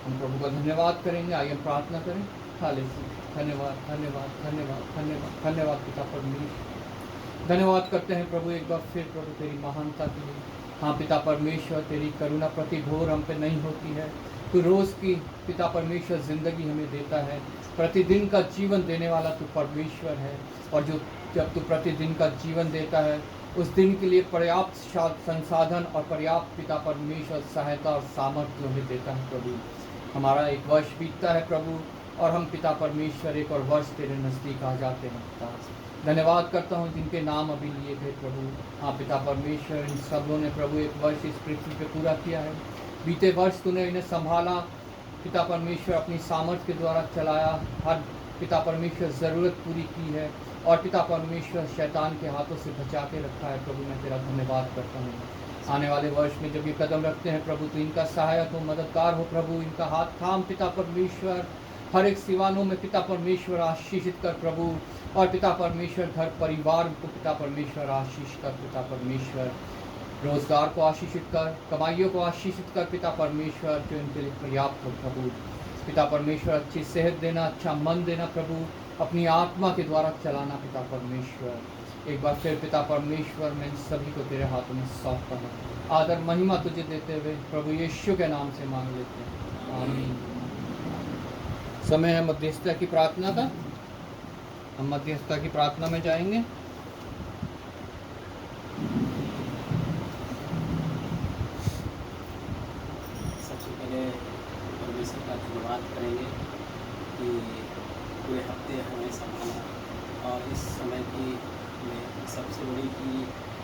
हम प्रभु का धन्यवाद करेंगे। आइए हम प्रार्थना करें। हालेलुया। धन्यवाद धन्यवाद धन्यवाद धन्यवाद धन्यवाद पिता परमेश्वर, धन्यवाद करते हैं प्रभु एक बार फिर प्रभु तेरी महानता के लिए। हाँ पिता परमेश्वर, तेरी करुणा प्रतिघोर हम पे नहीं होती है। तू रोज़ की पिता परमेश्वर ज़िंदगी हमें देता है। प्रतिदिन का जीवन देने वाला तू परमेश्वर है। और जब तू प्रतिदिन का जीवन देता है उस दिन के लिए पर्याप्त संसाधन और पर्याप्त पिता परमेश्वर सहायता और सामर्थ्य हमें देता है प्रभु। हमारा एक वर्ष बीतता है प्रभु और हम पिता परमेश्वर एक और वर्ष तेरे नज़दीक आ जाते हैं पिता। धन्यवाद करता हूँ जिनके नाम अभी लिए गए प्रभु। हाँ पिता परमेश्वर, इन सबों ने प्रभु एक वर्ष इस पृथ्वी पे पूरा किया है। बीते वर्ष तूने इन्हें संभाला पिता परमेश्वर, अपनी सामर्थ्य के द्वारा चलाया। हर पिता परमेश्वर ज़रूरत पूरी की है और पिता परमेश्वर शैतान के हाथों से बचा के रखा है प्रभु। मैं तेरा धन्यवाद करता हूँ। आने वाले वर्ष में जब ये कदम रखते हैं प्रभु, तो इनका सहायक हो, मददगार हो प्रभु। इनका हाथ थाम पिता परमेश्वर। हर एक सिवानों में पिता परमेश्वर आशीषित कर प्रभु। और पिता परमेश्वर घर परिवार को पिता परमेश्वर आशीष कर पिता परमेश्वर। रोजगार को आशीषित कर, कमाइयों को आशीषित कर पिता परमेश्वर, जो इनके लिए पर्याप्त हो प्रभु। पिता परमेश्वर अच्छी सेहत देना, अच्छा मन देना प्रभु, अपनी आत्मा के द्वारा चलाना पिता परमेश्वर। एक बार फिर पिता परमेश्वर, मैं सभी को तेरे हाथों में सौंपता हूँ। आदर महिमा तुझे देते हुए प्रभु यीशु के नाम से मांग लेते हैं, आमीन। समय है मध्यस्थता की प्रार्थना का। हम मध्यस्थता की प्रार्थना में जाएंगे। सबसे पहले परमेश्वर का धन्यवाद करेंगे कि पूरे हफ्ते हमें संभाला। और इस समय की में सबसे बड़ी कि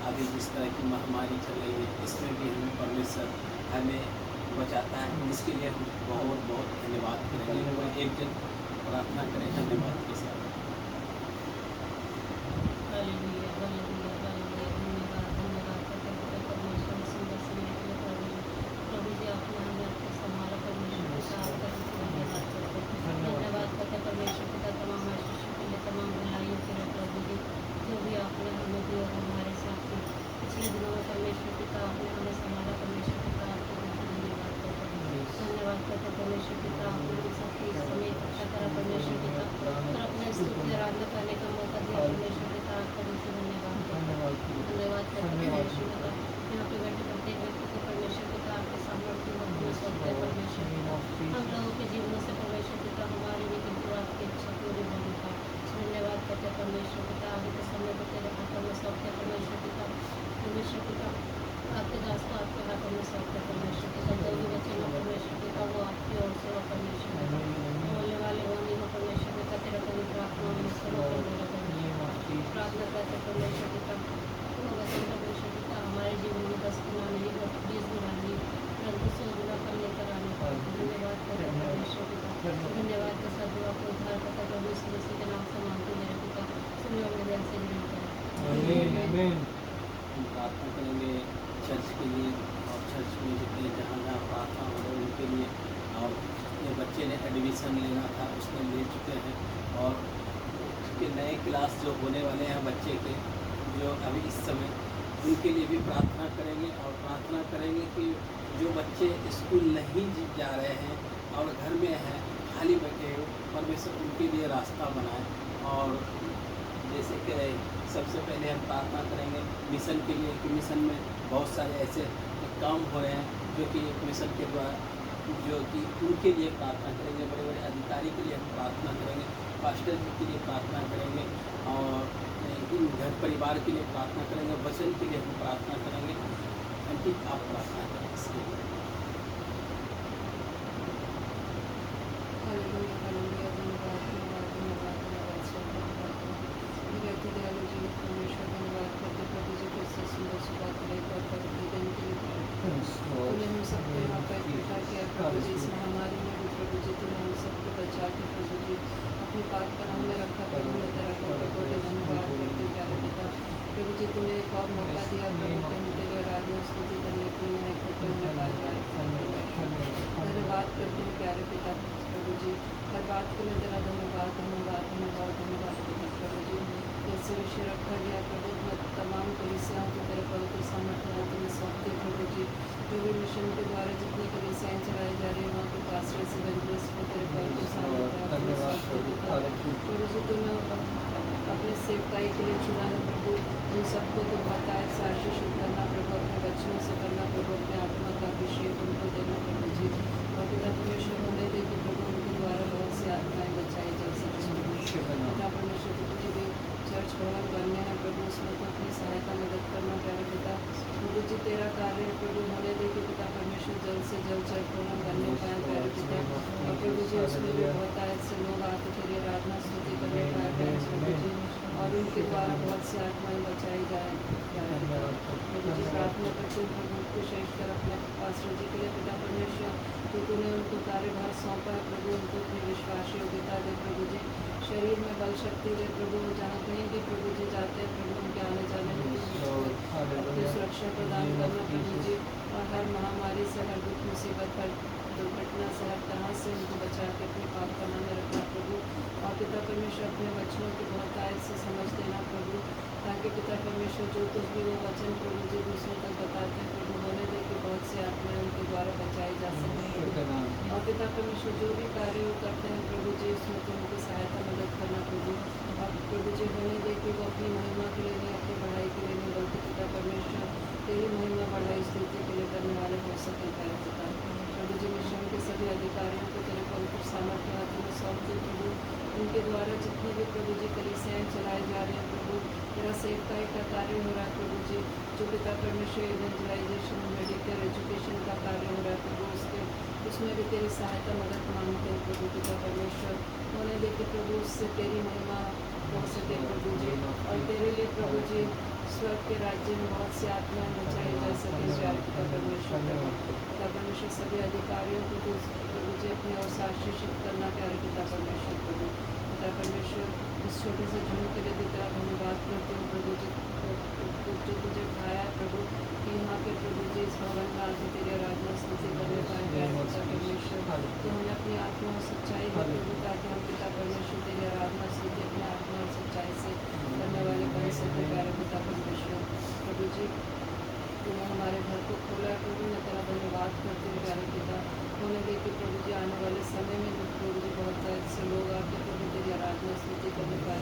अभी जिस तरह की महामारी चल रही है, इसमें भी हमें परमेश्वर हमें बचाता है, इसके लिए हम बहुत बहुत धन्यवाद करेंगे। और एक जन प्रार्थना करें धन्यवाद के साथ। Hallelujah hallelujah hallelujah. धन्यवाद धन्यवाद करते हैं परमेश्वर सुंदर समय के लिए प्रभु जी, आपने हमें आपको संभाला परमेश्वर के साथ धन्यवाद करते हैं। धन्यवाद करते हैं परमेश्वर पिता तमाम आशीषों के लिए, तमाम भलाइयों के लिए प्रभु जी, जो भी आपने हमें दी और हमारे साथ दी। पिछले दिनों में परमेश्वर पिता आपने हमें संभाला परमेश्वर पिता, आपको धन्यवाद करते हैं। धन्यवाद करते हैं परमेश्वर पिता, आपने हम सबके इस समय इकट्ठा करा परमेश्वर पिता, और अपने स्तुति आराधना करने का मौका दिया परमेश्वर पिता, आपका दिल से धन्यवाद करते हैं। धन्यवाद करते हैं परमेश्वर पिता, यहाँ पे बैठे प्रत्येक व्यक्ति को परमेश्वर पिता आपके सामने अपने वक्त में सौंपते हैं परमेश्वर पिता। हम लोगों के जीवनों से परमेश्वर पिता हमारी भी किंतु आपकी इच्छा पूरी होनी पाए। धन्यवाद करते हैं परमेश्वर पिता, आगे के समय को तेरे हाथों में सौंपते हैं परमेश्वर पिता। परमेश्वर पिता आपके दास को आपके हाथों में सौंपते हैं परमेश्वर पिता। जो भी बच्चे लोग परमेश्वर पिता वो आपकी ओर से हो परमेश्वर पिता, बोलने वाले वो नहीं हो परमेश्वर पिता, तेरा पवित्र आत्मा में सुनो मेरा परमेश्वर। प्रार्थना करते परमेश्वर पिता, वो वचन परमेश्वर पिता हमारे जीवन में 10 गुना नहीं 20 गुना नहीं परंतु 100 गुना फल लेकर आने का धन्यवाद करते परमेश्वर पिता। धन्यवाद के साथ दुआ को उद्धार करता प्रभु यीशु मसीह के नाम से मांगते मेरे पिता, सुनो अपने दिल से ग्रहण करें। हम प्रार्थना करेंगे चर्च के लिए, और चर्च में जितने जहाँ जहाँ प्रार्थना हो रही उनके लिए। और ये बच्चे ने एडमिशन लेना था, उसने ले चुके हैं। और उसके नए क्लास जो होने वाले हैं बच्चे के, जो अभी इस समय, उनके लिए भी प्रार्थना करेंगे। और प्रार्थना करेंगे कि जो बच्चे स्कूल नहीं जा रहे हैं और घर में हैं, खाली बैठे हो, परमेश्वर उनके लिए रास्ता बनाए। और जैसे कि सबसे पहले हम प्रार्थना करेंगे मिशन के लिए, कि मिशन में बहुत सारे ऐसे काम हो रहे हैं जो कि मिशन के द्वारा, जो कि उनके लिए प्रार्थना करेंगे। बड़े बड़े अधिकारी के लिए हम प्रार्थना करेंगे, पास्टर जी के लिए प्रार्थना करेंगे, और इन घर परिवार के लिए प्रार्थना करेंगे, वचन के लिए हम प्रार्थना करेंगे। ठीक, आप प्रार्थना करें इसके लिए। तूने हम सबको यहाँ पर इकट्ठा किया प्रभु जी, इस महामारी में भी प्रभु जी तूने हम सबको बचा के प्रभु जी अपनी पाक पनाह में रखा प्रभु। मैं तेरा कोटि कोटि धन्यवाद करते प्यारे पिता। प्रभु जी तूने एक और मौका दिया प्रभु कि हम तेरे आराधना स्तुति करने के लिए यहाँ इकट्ठे होने पाए। धन्यवाद करते हैं प्यारे पिता प्रभु जी, हर बात के लिए तेरा धन्यवाद धन्यवाद धन्यवाद धन्यवाद करते प्रभु जी। जैसे विषय रखा गया प्रभु, मैं तमाम कलीसियाओं को तेरे पवित्र सामर्थ्य हाथों में सौंपती प्रभु जी। जो भी मिशन के द्वारा जितनी कलीसियाएं चलाई जा रही हैं वहाँ के पास्टर से इवेंजलिस्ट को तेरे पवित्र सामर्थ्य हाथों में सौंपती प्रभु जी। तूने अपने सेवकाई के लिए चुना है प्रभु, उन सबको तो बताए से आशीष करना प्रभु, अपने बच्चों से करना प्रभु, अपने आत्मा का अभिषेक उनको देना प्रभु जी। और पिता परमेश्वर होने दे कि प्रभु उनके द्वारा बहुत सी आत्माएं बचाई जा सकें। पिता परमेश्वर जितने भी चर्च भवन बनने हैं प्रभु, उसमें तो अपनी सहायता मदद करना प्यारे पिता प्रभु जी। तेरा कार्य है प्रभु, होने दे कि पिता परमेश्वर जल्द से जल्द चर्च भवन बनने पाए प्यारे पिता। और प्रभु जी उसमें भी बहुत आयत से लोग आके तेरी आराधना स्तुति करने पाए प्यारे प्रभु जी, और उनके द्वारा बहुत सी आत्माएं बचाई जाए प्यारे पिता प्रभु जी। प्रार्थना करते हैं प्रभु विशेषकर अपने पास्टर जी के लिए पिता परमेश्वर, तो तूने उनको कार्यभार सौंपा है प्रभु, उनको अपनी विश्वास योग्यता दे प्रभु जी, शरीर में बल शक्ति दे प्रभु। जहाँ कहीं भी प्रभु जी जाते हैं प्रभु, उनके आने जाने में अपनी सुरक्षा प्रदान करना प्रभु जी, और हर महामारी से, हर दुख मुसीबत, हर दुर्घटना से, हर तरह से उनको बचा के अपने पाप पनाह में रखना प्रभु। और पिता परमेश्वर अपने वचनों की बहुत आयत से समझ देना प्रभु, ताकि पिता परमेश्वर जो कुछ भी वो वचन प्रभु जी दूसरों तक बताते हैं प्रभु, होने दे कि बहुत सी आत्माएं उनके द्वारा बचाई जा सकें। और पिता परमेश्वर जो भी कार्य वो करते हैं प्रभु जी, उसमें तो उनकी सहायता मदद करना प्रभु। और प्रभु जी होने दे कि वो अपनी महिमा के लिए नहीं, अपनी बढ़ाई के लिए नहीं, बल्कि पिता परमेश्वर तेरी महिमा बढ़ाई स्तुति के लिए करने वाले हो सकें प्यारे पिता प्रभु जी। मिशन के सभी अधिकारियों को तेरे पवित्र सामर्थ्य हाथों में सौंपते प्रभु, उनके द्वारा जितनी भी प्रभु जी कलीसियाएं चलाई जा रही हैं प्रभु, तेरा सेवकाई का कार्य हो रहा है प्रभु जी। जो पिता परमेश्वर इवेंजलाइजेशन, मेडिकल एजुकेशन का कार्य हो रहा है प्रभु, उसमें भी तेरी सहायता मदद मांगते हैं प्रभु पिता परमेश्वर। होने दे कि प्रभु उससे तेरी महिमा हो सके प्रभु जी, और तेरे लिए प्रभु जी स्वर्ग के राज्य में बहुत सी आत्माएं बचाई जा सके प्यारे पिता परमेश्वर। पिता परमेश्वर सभी अधिकारियों को तो प्रभु जी अपनी ओर से आशीषित करना प्यारे पिता परमेश्वर प्रभु। पिता परमेश्वर इस छोटे से झुंड के लिए भी तेरा धन्यवाद करते हैं प्रभु जी, जो तुझे उठाया है प्रभु, कि यहाँ पे प्रभु जी इस भवन में आके तेरी आराधना स्तुति करने पाए प्यारे पिता परमेश्वर। तो हमें अपनी आत्मा और सच्चाई दे प्रभु, ताकि हम पिता परमेश्वर तेरी आराधना स्तुति अपनी आत्मा और सच्चाई से करने वाले बन सके प्यारे पिता परमेश्वर प्रभु जी। तूने हमारे घर को खोला है प्रभु, मैं तेरा धन्यवाद करती हूँ प्यारे पिता। होने दे कि प्रभु जी आने वाले समय में भी प्रभु जी बहुत से लोग आके प्रभु तेरी आराधना स्तुति करने पाए,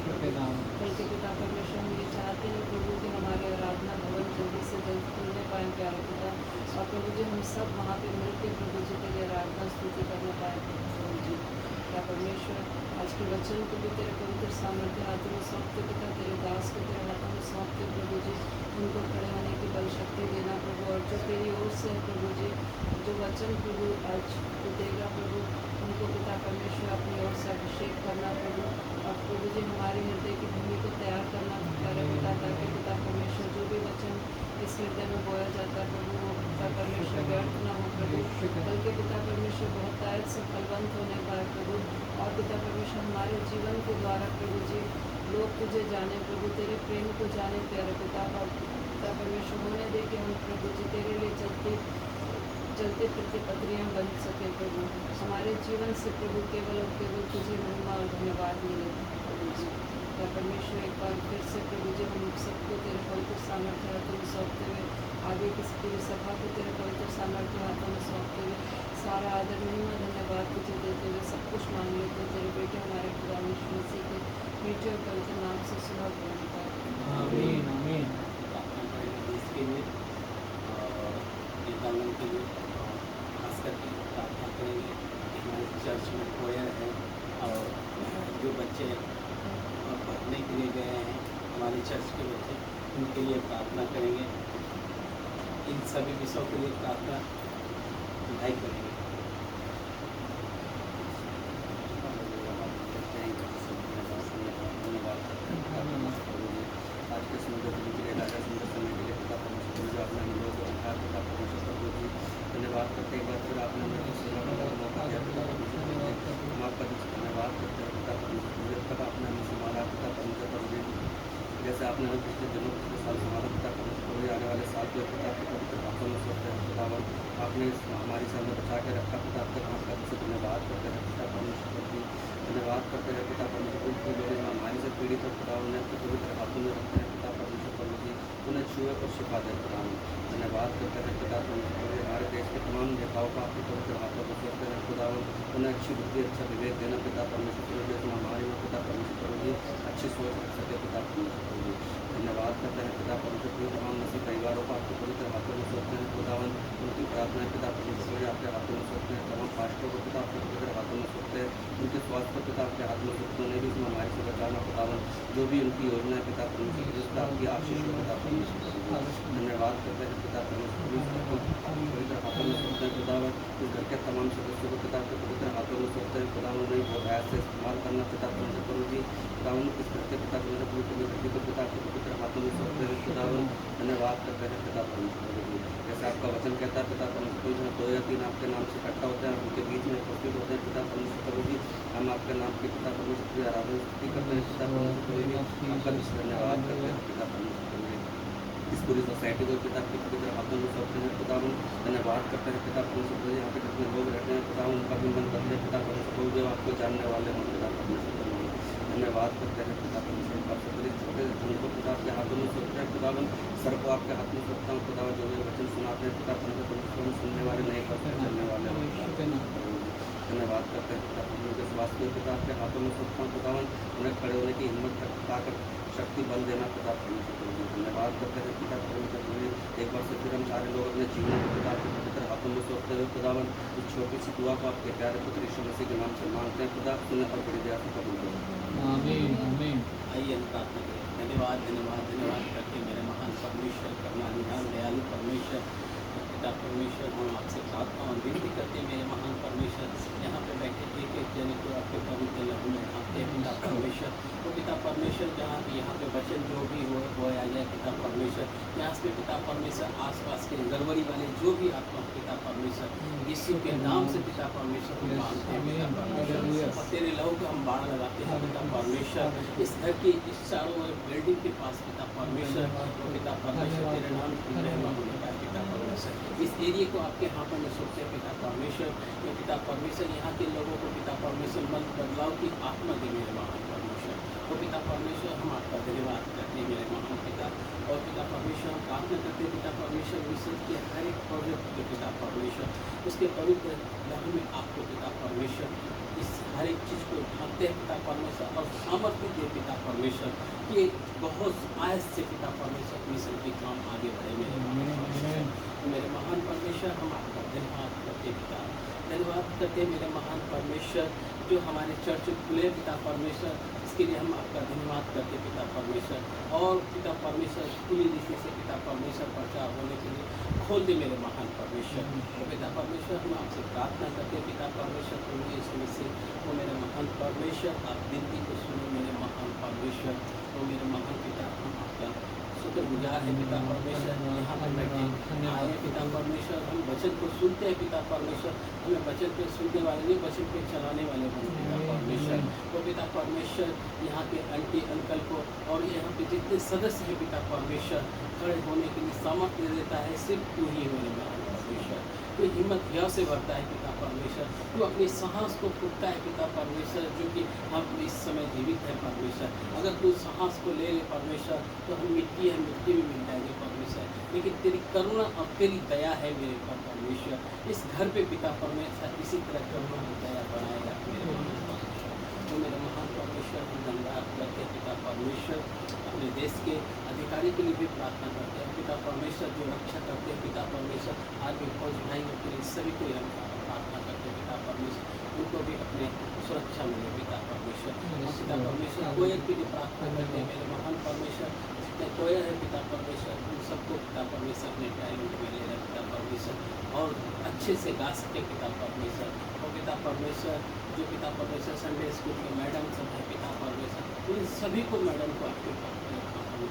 बल्कि पिता परमेश्वर हम ये चाहते हैं प्रभु कि हमारे आराधना भवन जल्दी से जल्द खुलने पाए प्यारे पिता, और प्रभु जी हम सब वहाँ पे मिलकर प्रभु जी तेरी आराधना स्तुति करने पाए प्रभु जी। पिता परमेश्वर आज के वचन को भी तेरे पवित्र सामर्थ्य हाथों में सौंपते पिता, तेरे दास को तेरे हाथों में सौंपते प्रभु जी, उनको खड़े होने की बल शक्ति देना प्रभु, और जो तेरी ओर से प्रभु जी जो वचन प्रभु आज तो देगा प्रभु, उनको पिता परमेश्वर अपनी ओर से अभिषेक करना प्रभु, और प्रभु जी हमारे हृदय की भूमि को तैयार करना प्यारे पिता, ताकि पिता परमेश्वर जो भी वचन इस हृदय में बोया जाता है प्रभु, वो पिता परमेश्वर व्यर्थ न हो प्रभु, बल्कि पिता परमेश्वर बहुत आयत से फलवंत होने पाए प्रभु। और पिता परमेश्वर हमारे जीवन के द्वारा प्रभु जी लोग तुझे जाने प्रभु, तेरे प्रेम को जाने प्यारे पिता, और पिता परमेश्वर होने दे कि हम प्रभु जी तेरे लिए चलते फिरते पत्रियाँ बन सके प्रभु, हमारे जीवन से प्रभु केवल और केवल तुझे महिमा और धन्यवाद मिले प्रभु जी। पिता परमेश्वर एक बार फिर से प्रभु जी हम सबको तेरे पवित्र सामर्थ्य हाथों में सौंपते हुए, आगे की पूरी सभा को तेरे पवित्र सामर्थ्य हाथों में सौंपते हुए, सारा आदर महिमा धन्यवाद तुझे देते हुए सब कुछ मांग लेते तेरे बेटे हमारे खुदा यीशु मसीह के मीठे और पवित्र नाम से सुना पाए। आमीन आमीन। प्रार्थना करेंगे देश के लिए और नेताओं के लिए, और खास करके प्रार्थना करेंगे कि हमारे चर्च में कोयर है और जो बच्चे पढ़ने के लिए गए हैं हमारे चर्च के बच्चे, उनके लिए प्रार्थना करेंगे। इन सभी विषयों के लिए प्रार्थना भाई करेंगे। आज के सुंदर दिन के लिए, राजा सुंदर समय के लिए पिता परमेश्वर जो अपने हम लोगों को उठा पिता परमेश्वर प्रभु जी धन्यवाद आपने हमें पिछले दिनों पिछले साल संभाला पिता परमेश्वर, आने वाले साल को पिता आपके पवित्र हाथों में सौंपते हैं खुदावन। आपने इस महामारी से हमें बचा के रखा पिता, आपके नाम का से धन्यवाद करते हैं पिता परमेश्वर जी। धन्यवाद करते हैं पिता परमेश्वर, कोई लोग इस महामारी से पीड़ित है खुदा, उन्हें आपके पवित्र हाथों में रखते हैं पिता परमेश्वर जी, उन्हें छुए और शिफा दे खुदा। धन्यवाद करते हैं पिता परमेश्वर, हमारे देश के तमाम नेताओं का आपके पवित्र हाथों में सौंपते हैं खुदा, उन्हें अच्छी बुद्धि अच्छा विवेक देना पिता परमेश्वर जी, इस महामारी में पिता परमेश्वर जी अच्छी सोच रख सके पिता परमेश्वर जी। धन्यवाद करते हैं पिता परमेश्वर जी, तमाम मसीह परिवारों को आपके पवित्र हाथों में सौंपते हैं खुदावन। उनकी प्रार्थनाएं पिता परमेश्वर जी आपके हाथों में सौंपते हैं, तमाम पास्टरों को पिता आपके पवित्र हाथों में सौंपते हैं, उनके स्वास्थ्य को पिता आपके हाथ में सौंपते, उन्हें भी इस महामारी से बचाना खुदावन। जो भी उनकी योजना है पिता परमेश्वर जी, उसका आपकी आशीष हो पिता परमेश्वर जी। धन्यवाद करते हैं पिता परमेश्वर जी, सबको पवित्र हाथों में सौंपते हैं खुदावन। इस घर के तमाम सदस्यों को पिता आपके पवित्र हाथों में सौंपते हैं खुदावन, उन्हें बहुत आयास से इस्तेमाल करना पिता परमेश्वर जी। खुदावन इस घर के पिता परमेश्वर जी को पिता आपके पवित्र हाथों में सौंपते हैं खुदावन। धन्यवाद करते हैं पिता परमेश्वर जी, जैसे आपका वचन कहता है पिता परमेश्वर जी, 2 या 3 आपके नाम से इकट्ठा होते हैं, उनके बीच में उपस्थित होते हैं पिता परमेश्वर जी। हम आपके नाम के पिता परमेश्वर की आराधना स्तुति करते हैं पिता परमेश्वर जी, आपका धन्यवाद करते हैं पिता परमेश्वर जी। इस पूरी सोसाइटी को पिता के पवित्र हाथों में सौंपते हैं खुदावन। धन्यवाद करते हैं पिता परमेश्वर जी, यहाँ पे जितने लोग रहते हैं खुदा उनका भी मन करते हैं पिता परमेश्वर जो आपको जानने वाले हों पिता परमेश्वर जी। धन्यवाद करते हैं पिता परमेश्वर, आपसे बड़े छोटे उनको पिता आपके हाथों में सौंपते हैं खुदावन। सर को आपके हाथ में सौंपता हूँ खुदावन, जो भी वचन सुनाते हैं पिता परमेश्वर सुनने वाले नहीं करते चलने वाले हों। धन्यवाद करते हैं पिता परमेश्वर, स्वास्थ्य को पिता आपके हाथों में सौंपता हूँ खुदावन, उन्हें खड़े होने की हिम्मत ताकत शक्ति बल देना पिता परमेश्वर जी। धन्यवाद करते हैं पिता परमेश्वर जी, एक बार से फिर हम सारे लोग अपने जीवन को पिता के पवित्र हाथों में सौंपते हुए खुदावन इस छोटी सी दुआ को आपके प्यारे पुत्र यीशु मसीह के नाम से मांगते हैं खुदा, सुने और बड़ी दया से कबूल करें। आमीन आमीन। आइए हम प्रार्थना करें। धन्यवाद धन्यवाद धन्यवाद करके मेरे महान परमेश्वर, करुणा निधान दयालु परमेश्वर पिता परमेश्वर, हम आपसे प्रार्थना और विनती करते हैं मेरे महान परमेश्वर, यहाँ पे बैठे एक एक जने को आपके पवित्र लहू में ढांकते हैं पिता परमेश्वर। तो पिता परमेश्वर जहाँ भी यहाँ पे वचन जो भी हो आ जाए पिता परमेश्वर, यहाँ से पिता परमेश्वर आसपास के गड़बड़ी वाले जो भी आत्मा पिता परमेश्वर यीशु के नाम से पिता परमेश्वर को मांगते हैं पिता परमेश्वर, और तेरे लहू को हम बाढ़ लगाते हैं पिता परमेश्वर। इस घर की इस चारों ओर बिल्डिंग के पास पिता परमेश्वर, तो पिता परमेश्वर तेरे नाम की महिमा होने का पिता परमेश्वर, इस एरिया को आपके हाथों में सौंपते पिता परमेश्वर। ये पिता परमेश्वर यहाँ के लोगों को पिता परमेश्वर मन बदलाव की आत्मा दे मेरे महान परमेश्वर। तो पिता परमेश्वर हम आपका धन्यवाद करते हैं मेरे महान पिता, और पिता परमेश्वर हम प्रार्थना करते हैं पिता परमेश्वर विश्व के हर एक प्रोजेक्ट के पिता परमेश्वर उसके पवित्र लहू में आपको पिता परमेश्वर इस हर एक चीज़ को ढांकते हैं पिता परमेश्वर, और सामर्थ्य दे पिता परमेश्वर कि बहुत आयस से पिता परमेश्वर मिशन के काम आगे बढ़े मेरे महान परमेश्वर। मेरे महान परमेश्वर हम आपका धन्यवाद करते पिता, धन्यवाद करते मेरे महान परमेश्वर, जो हमारे चर्च खुले पिता परमेश्वर, इसके लिए हम आपका धन्यवाद करते पिता परमेश्वर। और पिता परमेश्वर खुली रीति से पिता परमेश्वर प्रचार होने के लिए खोल दे मेरे महान परमेश्वर। तो पिता परमेश्वर हम आपसे प्रार्थना करते पिता परमेश्वर, प्रभु यीशु मसीह वो मेरे महान परमेश्वर आप विनती को सुनो मेरे महान परमेश्वर। तो मेरे महान पिता हम आपका शुक्रगुजार है पिता परमेश्वर, यहाँ पर बैठे आए पिता परमेश्वर, हम वचन को सुनते हैं पिता परमेश्वर, हमें वचन पे सुनने वाले नहीं वचन पे चलाने वाले बने पिता परमेश्वर। तो पिता परमेश्वर यहाँ के आंटी अंकल को और यहाँ पे जितने सदस्य हैं पिता परमेश्वर, खड़े होने के लिए सामर्थ्य देता है सिर्फ तू ही मेरे महान परमेश्वर। तो हिम्मत यह से बढ़ता है पिता परमेश्वर, तू अपने साहस को फूटता है पिता परमेश्वर, जो कि हम इस समय जीवित है परमेश्वर। अगर तू साहस को ले ले परमेश्वर तो हम मिट्टी है, मिट्टी में मिल जाएंगे परमेश्वर, लेकिन तेरी करुणा और तेरी दया है मेरे पर परमेश्वर। इस घर पे पिता परमेश्वर इसी तरह करुणा और दया बनाएगा मेरे महान परमेश्वर। तो मेरे महान परमेश्वर हम धन्यवाद करते पिता परमेश्वर, अपने देश के अधिकारी के लिए भी प्रार्थना करते हैं पिता परमेश्वर, जो रक्षा करते हैं पिता परमेश्वर, आज भी फौज भाइयों के लिए सभी को हम प्रार्थना करते हैं पिता परमेश्वर, उनको भी अपने सुरक्षा मिले पिता परमेश्वर। पिता परमेश्वर कोयल के लिए प्रार्थना करते हैं मेरे महान परमेश्वर, जितने कोयल है पिता परमेश्वर उन सबको पिता परमेश्वर अपने टैलेंट में ले रहे पिता परमेश्वर, और अच्छे से गा सके पिता परमेश्वर। और पिता परमेश्वर जो पिता परमेश्वर संडे स्कूल के मैडम सब है पिता परमेश्वर, उन सभी को मैडम को आपके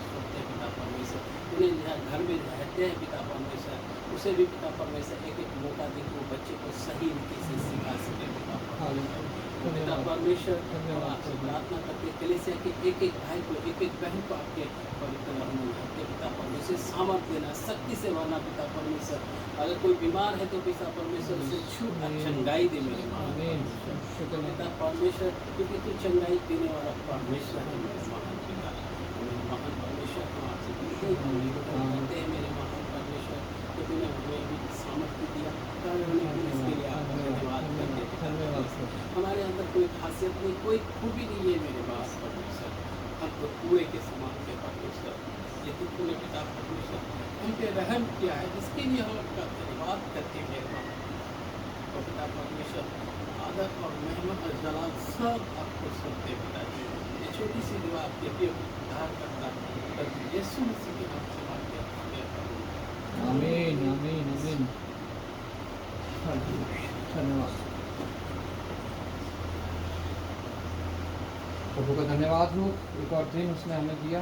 सोचते हैं पिता परमेश्वर, उन्हें जहाँ घर में रहते हैं पिता परमेश्वर उस उसे भी पिता परमेश्वर एक एक मौका दे कि वो बच्चे को सही रीति से सिखा सके पिता परमेश्वर। तो पिता परमेश्वर हम आपसे प्रार्थना करते कलीसिया के एक एक भाई को एक एक बहन को आपके पवित्र आपके पिता परमेश्वर सामर्थ्य देना, शक्ति से भरना पिता परमेश्वर। अगर कोई बीमार है तो पिता परमेश्वर उसे छू चंगाई दे मेरे महान पिता परमेश्वर, क्योंकि तू चंगाई देने वाला परमेश्वर है मेरे महान पिता। महान परमेश्वर हम आपसे करते हैं मेरे महान परमेश्वर, कि तूने हमें भी सामर्थ्य दिया इसके लिए आपका धन्यवाद करते हैं। हमारे अंदर कोई खासियत नहीं, कोई खूबी नहीं है मेरे पास परमेश्वर, हम तो पूरे के समान के परमेश्वर, लेकिन तूने पिता परमेश्वर हम पे रहम किया है, इसके लिए हम आपका धन्यवाद करते हैं। तो पिता परमेश्वर आदर और मेहनत और जलाल सब आपको सौंपते पिताजी। ये छोटी सी दुआ आपके लिए उद्धार करता यीशु मसीह के नाम से मांगते हैं। आमीन आमीन आमीन। धन्यवाद प्रभु का, धन्यवाद हो एक और दिन उसने हमें दिया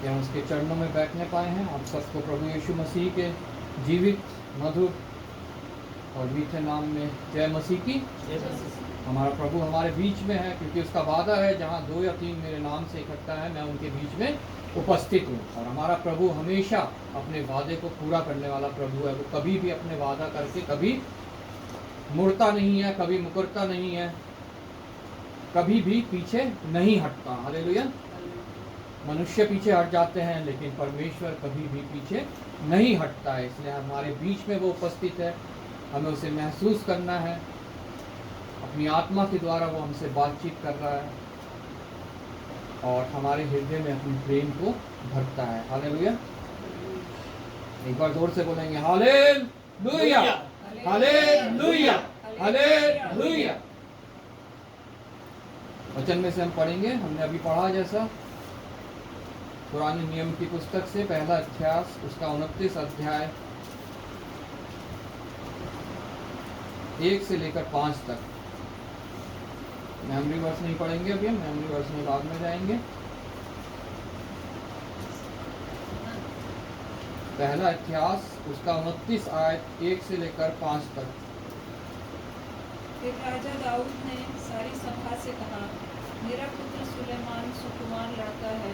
कि हम उसके चरणों में बैठने पाए हैं। आप सबको प्रभु यीशु मसीह के जीवित मधुर और मीठे नाम में जय मसीह की। हमारा प्रभु हमारे बीच में है, क्योंकि उसका वादा है जहाँ 2 या 3 मेरे नाम से इकट्ठा है मैं उनके बीच में उपस्थित हूँ। और हमारा प्रभु हमेशा अपने वादे को पूरा करने वाला प्रभु है। वो कभी भी अपने वादा करके कभी मुड़ता नहीं है, कभी मुकरता नहीं है, कभी भी पीछे नहीं हटता। हालेलुया। मनुष्य पीछे हट जाते हैं लेकिन परमेश्वर कभी भी पीछे नहीं हटता है। इसलिए हमारे बीच में वो उपस्थित है, हमें उसे महसूस करना है। अपनी आत्मा के द्वारा वो हमसे बातचीत कर रहा है और हमारे हृदय में अपने प्रेम को भरता है। हालेलुया। एक बार जोर से बोलेंगे हालेलुया हालेलुया हालेलुया। वचन में से हम पढ़ेंगे, हमने अभी पढ़ा जैसा पुराने नियम की पुस्तक से पहला अध्याय उसका 29 अध्याय 1 से लेकर 5 तक। मेमोरी वर्स नहीं पढ़ेंगे अभी, हम मेमोरी वर्स में बाद में जाएंगे। पहला अध्याय उसका 29 आयत 1 से लेकर 5 तक। फिर राजा दाऊद ने सारी सभा से कहा, मेरा पुत्र सुलेमान सुकुमार लड़का है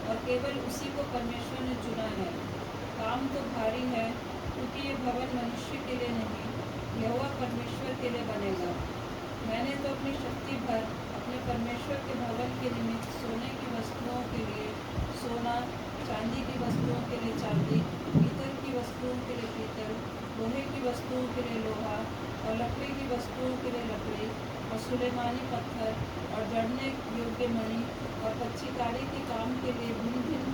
और केवल उसी को परमेश्वर ने चुना है। काम तो भारी है, क्योंकि ये भवन मनुष्य के लिए नहीं, यहोवा परमेश्वर के लिए बनेगा। मैंने तो अपनी शक्ति भर अपने परमेश्वर के भवन के निमित्त सोने की वस्तुओं के लिए सोना, चांदी की वस्तुओं के लिए चांदी, पीतल की वस्तुओं के लिए पीतल, लोहे की वस्तुओं के लिए लोहा और लकड़ी की वस्तुओं के लिए लकड़ी और सुलेमानी पत्थर और जड़ने योग्य मणि और पच्चीकारी के काम के लिए भिन्न भिन्न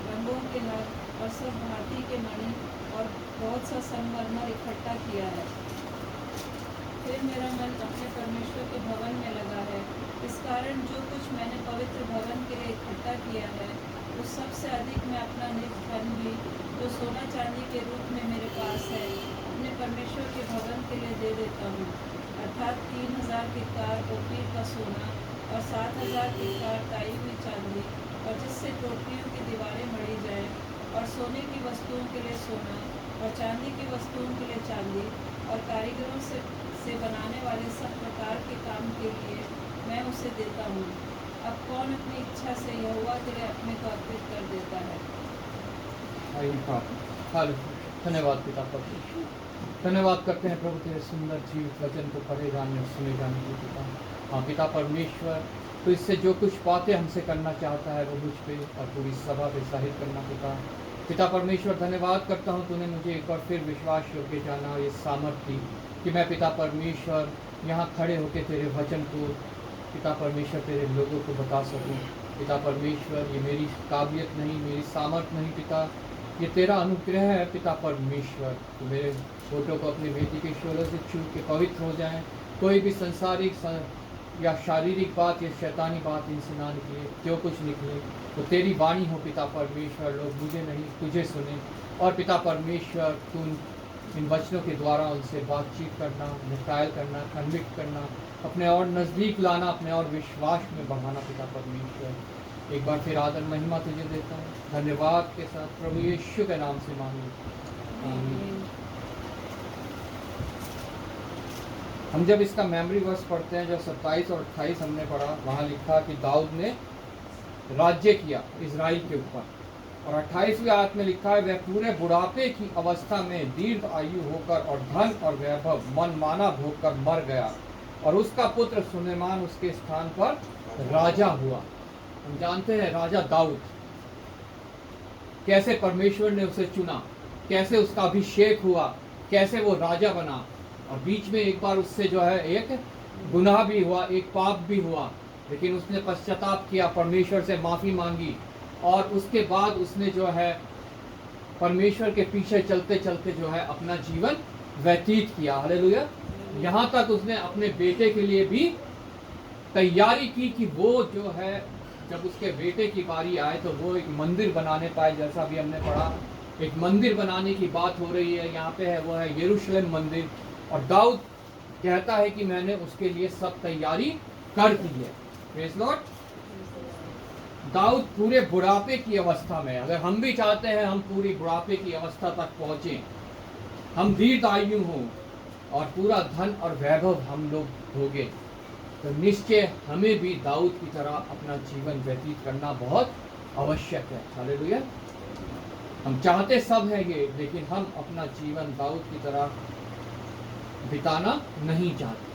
रंगों के नग और सब भांति के मणि और बहुत सा संगमरमर इकट्ठा किया है। फिर मेरा मन अपने परमेश्वर के भवन में लगा है। इस कारण जो कुछ मैंने पवित्र भवन के लिए इकट्ठा किया है उस सबसे अधिक मैं अपना निज धन भी जो सोना चांदी के रूप में मेरे पास है अपने परमेश्वर के भवन के लिए दे देता हूँ, अर्थात 3000 किक्कार ओपीर का सोना और 7000 किक्कार ताई हुई चांदी, और जिससे टोकरियों की दीवारें मढ़ी जाए, और सोने की वस्तुओं के लिए सोना और चांदी की वस्तुओं के लिए चांदी, और कारीगरों से बनाने वाले सब प्रकार के काम के लिए मैं उसे देता हूँ। अब कौन अपनी इच्छा से यहोवा के लिए अपने को अर्पित कर देता है? धन्यवाद पिता प्रभु, धन्यवाद करते हैं प्रभु तेरे सुंदर जीवित वचन को पढ़े जाने और सुने जाने के पिता। हाँ पिता परमेश्वर, तो इससे जो कुछ बातें हमसे करना चाहता है वो मुझ पे और पूरी सभा पे जाहिर करना पिता। पिता परमेश्वर धन्यवाद करता हूँ, तूने मुझे एक बार फिर विश्वास योग्य जाना, ये सामर्थ्य दी कि मैं पिता परमेश्वर यहाँ खड़े होकर तेरे वचन को पिता परमेश्वर तेरे लोगों को बता सकूँ। पिता परमेश्वर, ये मेरी काबिलियत नहीं, मेरी सामर्थ्य नहीं पिता, ये तेरा अनुग्रह है पिता परमेश्वर। तो मेरे फोटो को अपनी बेटी के शोलों से छू के पवित्र हो जाएं, कोई भी संसारिक या शारीरिक बात या शैतानी बात इनसे ना निकले, जो कुछ निकले तो तेरी वाणी हो पिता परमेश्वर। लोग मुझे नहीं तुझे सुने, और पिता परमेश्वर तू इन वचनों के द्वारा उनसे बातचीत करना, मिसाइल करना, कन्विक्ट करना, अपने और नज़दीक लाना, अपने और विश्वास में बढ़ाना पिता परमेश्वर। एक बार फिर आदर महिमा तुझे देता हूँ, धन्यवाद के साथ प्रभु यीशु के नाम से मांगू, आमीन। हम जब इसका मेमोरी वर्स पढ़ते हैं, जो 27 और 28 हमने पढ़ा, वहाँ लिखा कि दाऊद ने राज्य किया इजराइल के ऊपर, और 28वीं आयत में लिखा है, वह पूरे बुढ़ापे की अवस्था में दीर्घ आयु होकर और धन और वैभव मनमाना भोग कर मर गया, और उसका पुत्र सुलेमान उसके स्थान पर राजा हुआ। हम जानते हैं राजा दाऊद, कैसे परमेश्वर ने उसे चुना, कैसे उसका अभिषेक हुआ, कैसे वो राजा बना। और बीच में एक बार उससे जो है एक गुनाह भी हुआ, एक पाप भी हुआ, लेकिन उसने पश्चाताप किया, परमेश्वर से माफ़ी मांगी, और उसके बाद उसने जो है परमेश्वर के पीछे चलते चलते जो है अपना जीवन व्यतीत किया। हालेलुया। यहाँ तक उसने अपने बेटे के लिए भी तैयारी की कि वो जो है जब उसके बेटे की बारी आए तो वो एक मंदिर बनाने पाए। जैसा भी हमने पढ़ा, एक मंदिर बनाने की बात हो रही है यहाँ पे, है वो है यरूशलेम मंदिर, और दाऊद कहता है कि मैंने उसके लिए सब तैयारी कर दी है। Praise Lord. दाऊद पूरे बुढ़ापे की अवस्था में, अगर हम भी चाहते हैं हम पूरी बुढ़ापे की अवस्था तक पहुंचे, हम दीर्घ आयु हों और पूरा धन और वैभव हम लोग भोगे, तो निश्चय हमें भी दाऊद की तरह अपना जीवन व्यतीत करना बहुत आवश्यक है। हालेलुया। हम चाहते सब हैं ये, लेकिन हम अपना जीवन दाऊद की तरह बिताना नहीं चाहते।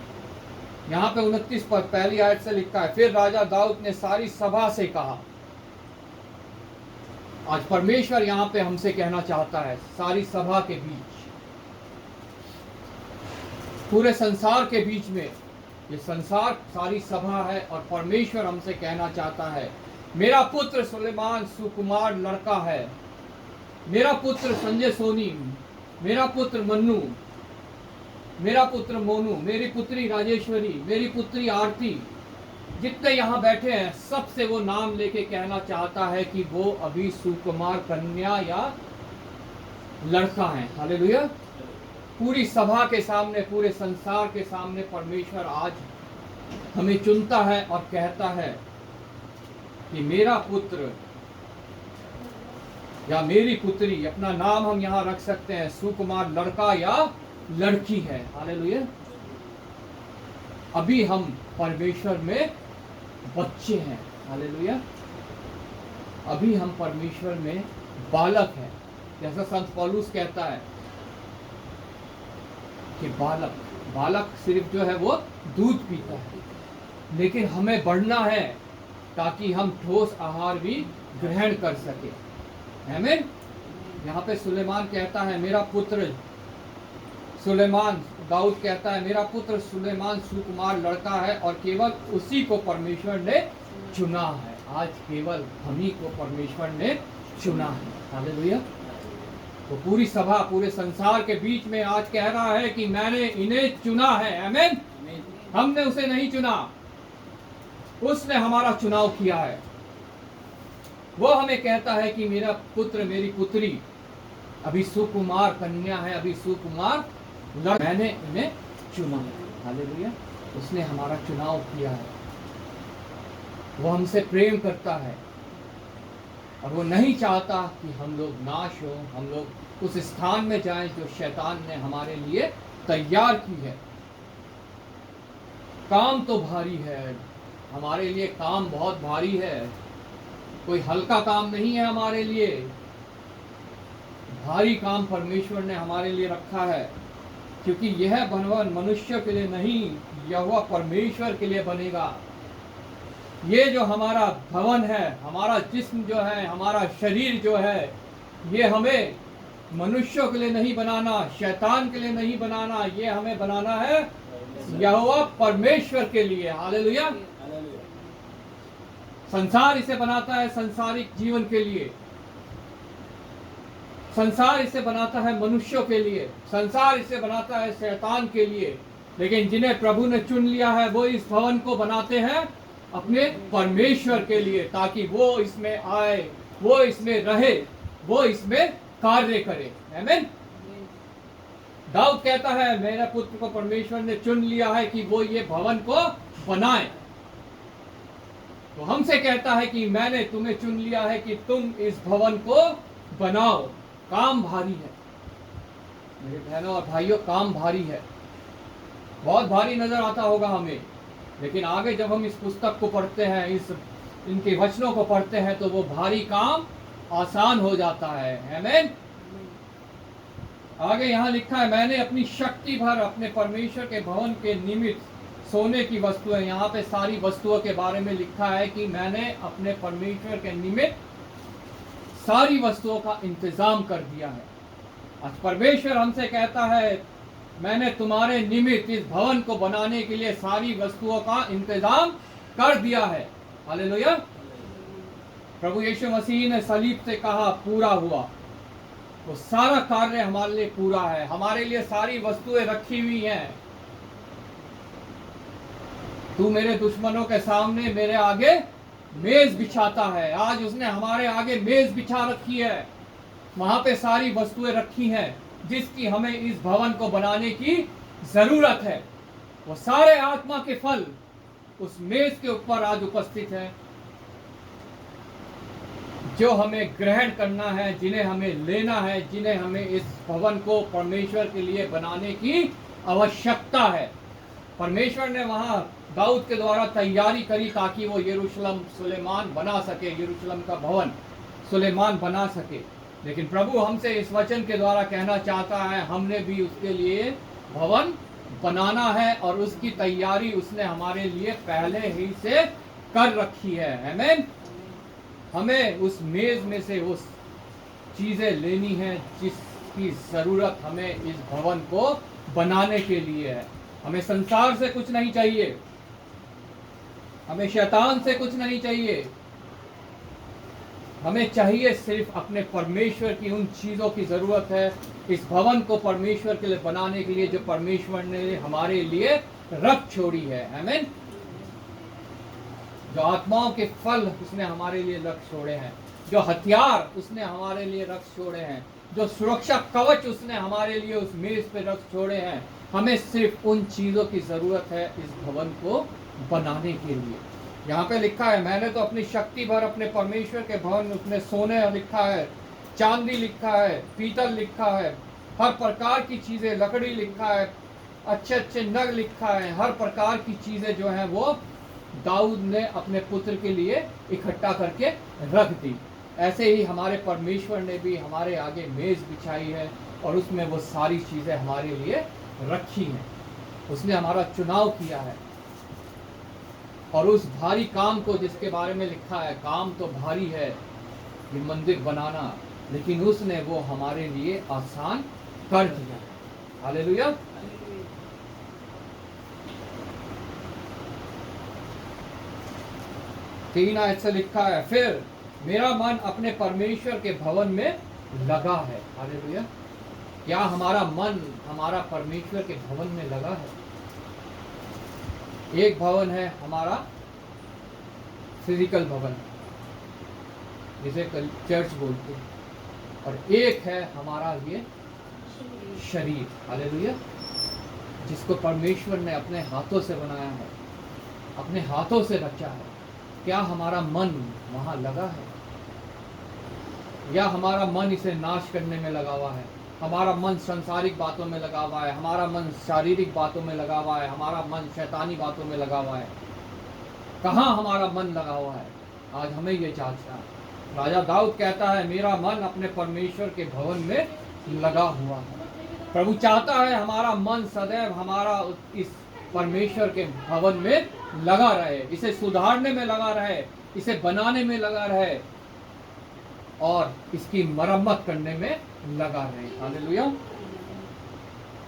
यहाँ पे 29 पर पहली आयत से लिखा है, फिर राजा दाऊद ने सारी सभा से कहा। आज परमेश्वर यहाँ पे हमसे कहना चाहता है, सारी सभा के बीच, पूरे संसार के बीच में, ये संसार सारी सभा है, और परमेश्वर हमसे कहना चाहता है, मेरा पुत्र सुलेमान सुकुमार लड़का है, मेरा पुत्र संजय सोनी, मेरा पुत्र मन्नू, मेरा पुत्र मोनू, मेरी पुत्री राजेश्वरी, मेरी पुत्री आरती, जितने यहाँ बैठे हैं सबसे वो नाम लेके कहना चाहता है कि वो अभी सुकुमार कन्या या लड़का है। हालेलुया। पूरी सभा के सामने, पूरे संसार के सामने परमेश्वर आज हमें चुनता है और कहता है कि मेरा पुत्र या मेरी पुत्री, अपना नाम हम यहाँ रख सकते हैं, सुकुमार लड़का या लड़की है। हालेलुया। अभी हम परमेश्वर में बच्चे हैं। हालेलुया। अभी हम परमेश्वर में बालक हैं। जैसा संत पौलुस कहता है कि बालक सिर्फ जो है वो दूध पीता है, लेकिन हमें बढ़ना है ताकि हम ठोस आहार भी ग्रहण कर सके। आमीन। यहाँ पे सुलेमान कहता है, मेरा पुत्र सुलेमान, दाऊद कहता है मेरा पुत्र सुलेमान सुकुमार लड़का है, और केवल उसी को परमेश्वर ने चुना है। आज केवल हम ही को परमेश्वर ने चुना है। हालेलुया। तो पूरी सभा, पूरे संसार के बीच में आज कह रहा है कि मैंने इन्हें चुना है। आमीन। हमने उसे नहीं चुना, उसने हमारा चुनाव किया है। वो हमें कहता है कि मेरा पुत्र, मेरी पुत्री अभी सुकुमार कन्या है, अभी सुकुमार मैंने इन्हें चुना है। हालेलुया। उसने हमारा चुनाव किया है। वो हमसे प्रेम करता है, और वो नहीं चाहता कि हम लोग नाश हो, हम लोग उस स्थान में जाएं जो शैतान ने हमारे लिए तैयार की है। काम तो भारी है, हमारे लिए काम बहुत भारी है, कोई हल्का काम नहीं है हमारे लिए। भारी काम परमेश्वर ने हमारे लिए रखा है, क्योंकि यह भवन मनुष्य के लिए नहीं, यहोवा परमेश्वर के लिए बनेगा। ये जो हमारा भवन है, हमारा जिस्म जो है, हमारा शरीर जो है, ये हमें मनुष्यों के लिए नहीं बनाना, शैतान के लिए नहीं बनाना, ये हमें बनाना है यहोवा परमेश्वर के लिए। हालेलुया। संसार इसे बनाता है संसारिक जीवन के लिए, संसार इसे बनाता है मनुष्यों के लिए, संसार इसे बनाता है शैतान के लिए, लेकिन जिन्हें प्रभु ने चुन लिया है वो इस भवन को बनाते हैं अपने परमेश्वर के लिए, ताकि वो इसमें आए, वो इसमें रहे, वो इसमें कार्य करे। आमीन। दाऊद कहता है मेरे पुत्र को परमेश्वर ने चुन लिया है कि वो ये भवन को बनाए। तो हमसे कहता है कि मैंने तुम्हें चुन लिया है कि तुम इस भवन को बनाओ। काम भारी है, मेरे बहनों और भाइयों, काम भारी है, बहुत भारी नजर आता होगा हमें, लेकिन आगे जब हम इस पुस्तक को पढ़ते हैं, इनके वचनों को पढ़ते हैं, तो वो भारी काम आसान हो जाता है। आमीन। आगे यहाँ लिखा है, मैंने अपनी शक्ति भर अपने परमेश्वर के भवन के निमित्त सोने की वस्तुएं, यहाँ पे सारी वस्तुओं के बारे में लिखा है कि मैंने अपने परमेश्वर के निमित्त सारी वस्तुओं का इंतजाम कर दिया है। आज परमेश्वर हमसे कहता है, मैंने तुम्हारे निमित्त इस भवन को बनाने के लिए सारी वस्तुओं का इंतजाम कर दिया है। हालेलुया। प्रभु यीशु मसीह ने सलीब से कहा पूरा हुआ, वो सारा कार्य हमारे लिए पूरा है, हमारे लिए सारी वस्तुएं रखी हुई हैं। तू मेरे दुश्मनों के सामने मेरे आगे मेज बिछाता है। आज उसने हमारे आगे मेज बिछा रखी है, वहां पे सारी वस्तुएं रखी हैं जिसकी हमें इस भवन को बनाने की जरूरत है। वो सारे आत्मा के फल उस मेज के ऊपर आज उपस्थित हैं, जो हमें ग्रहण करना है, जिन्हें हमें लेना है, जिन्हें हमें इस भवन को परमेश्वर के लिए बनाने की आवश्यकता है। परमेश्वर ने वहां दाऊद के द्वारा तैयारी करी ताकि वो यरूशलेम सुलेमान बना सके, यरूशलेम का भवन सुलेमान बना सके। लेकिन प्रभु हमसे इस वचन के द्वारा कहना चाहता है, हमने भी उसके लिए भवन बनाना है और उसकी तैयारी उसने हमारे लिए पहले ही से कर रखी है। आमीन। हमें उस मेज में से उस चीजें लेनी है जिसकी जरूरत हमें इस भवन को बनाने के लिए है। हमें संसार से कुछ नहीं चाहिए, हमें शैतान से कुछ नहीं चाहिए, हमें चाहिए सिर्फ अपने परमेश्वर की उन चीजों की जरूरत है इस भवन को परमेश्वर के लिए बनाने के लिए, जो परमेश्वर ने हमारे लिए रख छोड़ी है। आमीन। जो आत्माओं के फल उसने हमारे लिए रख छोड़े हैं, जो हथियार उसने हमारे लिए रख छोड़े हैं, जो सुरक्षा कवच उसने हमारे लिए उस मेज पे रख छोड़े हैं, हमें सिर्फ उन चीजों की जरूरत है इस भवन को बनाने के लिए। यहाँ पे लिखा है, मैंने तो अपनी शक्ति भर अपने परमेश्वर के भवन, उसमें सोने लिखा है, चांदी लिखा है, पीतल लिखा है, हर प्रकार की चीजें, लकड़ी लिखा है, अच्छे अच्छे नग लिखा है, हर प्रकार की चीजें जो हैं वो दाऊद ने अपने पुत्र के लिए इकट्ठा करके रख दी। ऐसे ही हमारे परमेश्वर ने भी हमारे आगे मेज बिछाई है और उसमें वो सारी चीजें हमारे लिए रखी हैं। उसने हमारा चुनाव किया है और उस भारी काम को, जिसके बारे में लिखा है, काम तो भारी है ये मंदिर बनाना, लेकिन उसने वो हमारे लिए आसान कर दिया। हालेलुया। तीन आयत से लिखा है, फिर मेरा मन अपने परमेश्वर के भवन में लगा है। हालेलुया। क्या हमारा मन हमारा परमेश्वर के भवन में लगा है? एक भवन है हमारा फिजिकल भवन, जिसे चर्च बोलते हैं, और एक है हमारा ये शरीर। हालेलुया। जिसको परमेश्वर ने अपने हाथों से बनाया है, अपने हाथों से रचा है। क्या हमारा मन वहां लगा है, या हमारा मन इसे नाश करने में लगा हुआ है? हमारा मन सांसारिक बातों में लगा हुआ है, हमारा मन शारीरिक बातों में लगा हुआ है, हमारा मन शैतानी बातों में लगा हुआ है। कहाँ हमारा मन लगा हुआ है? आज हमें ये जांचना है। राजा दाऊद कहता है, मेरा मन अपने परमेश्वर के भवन में लगा हुआ है। प्रभु चाहता है हमारा मन सदैव हमारा इस परमेश्वर के भवन में लगा रहे, इसे सुधारने में लगा रहे, इसे बनाने में लगा रहे और इसकी मरम्मत करने में लगा रहे। हालेलुया।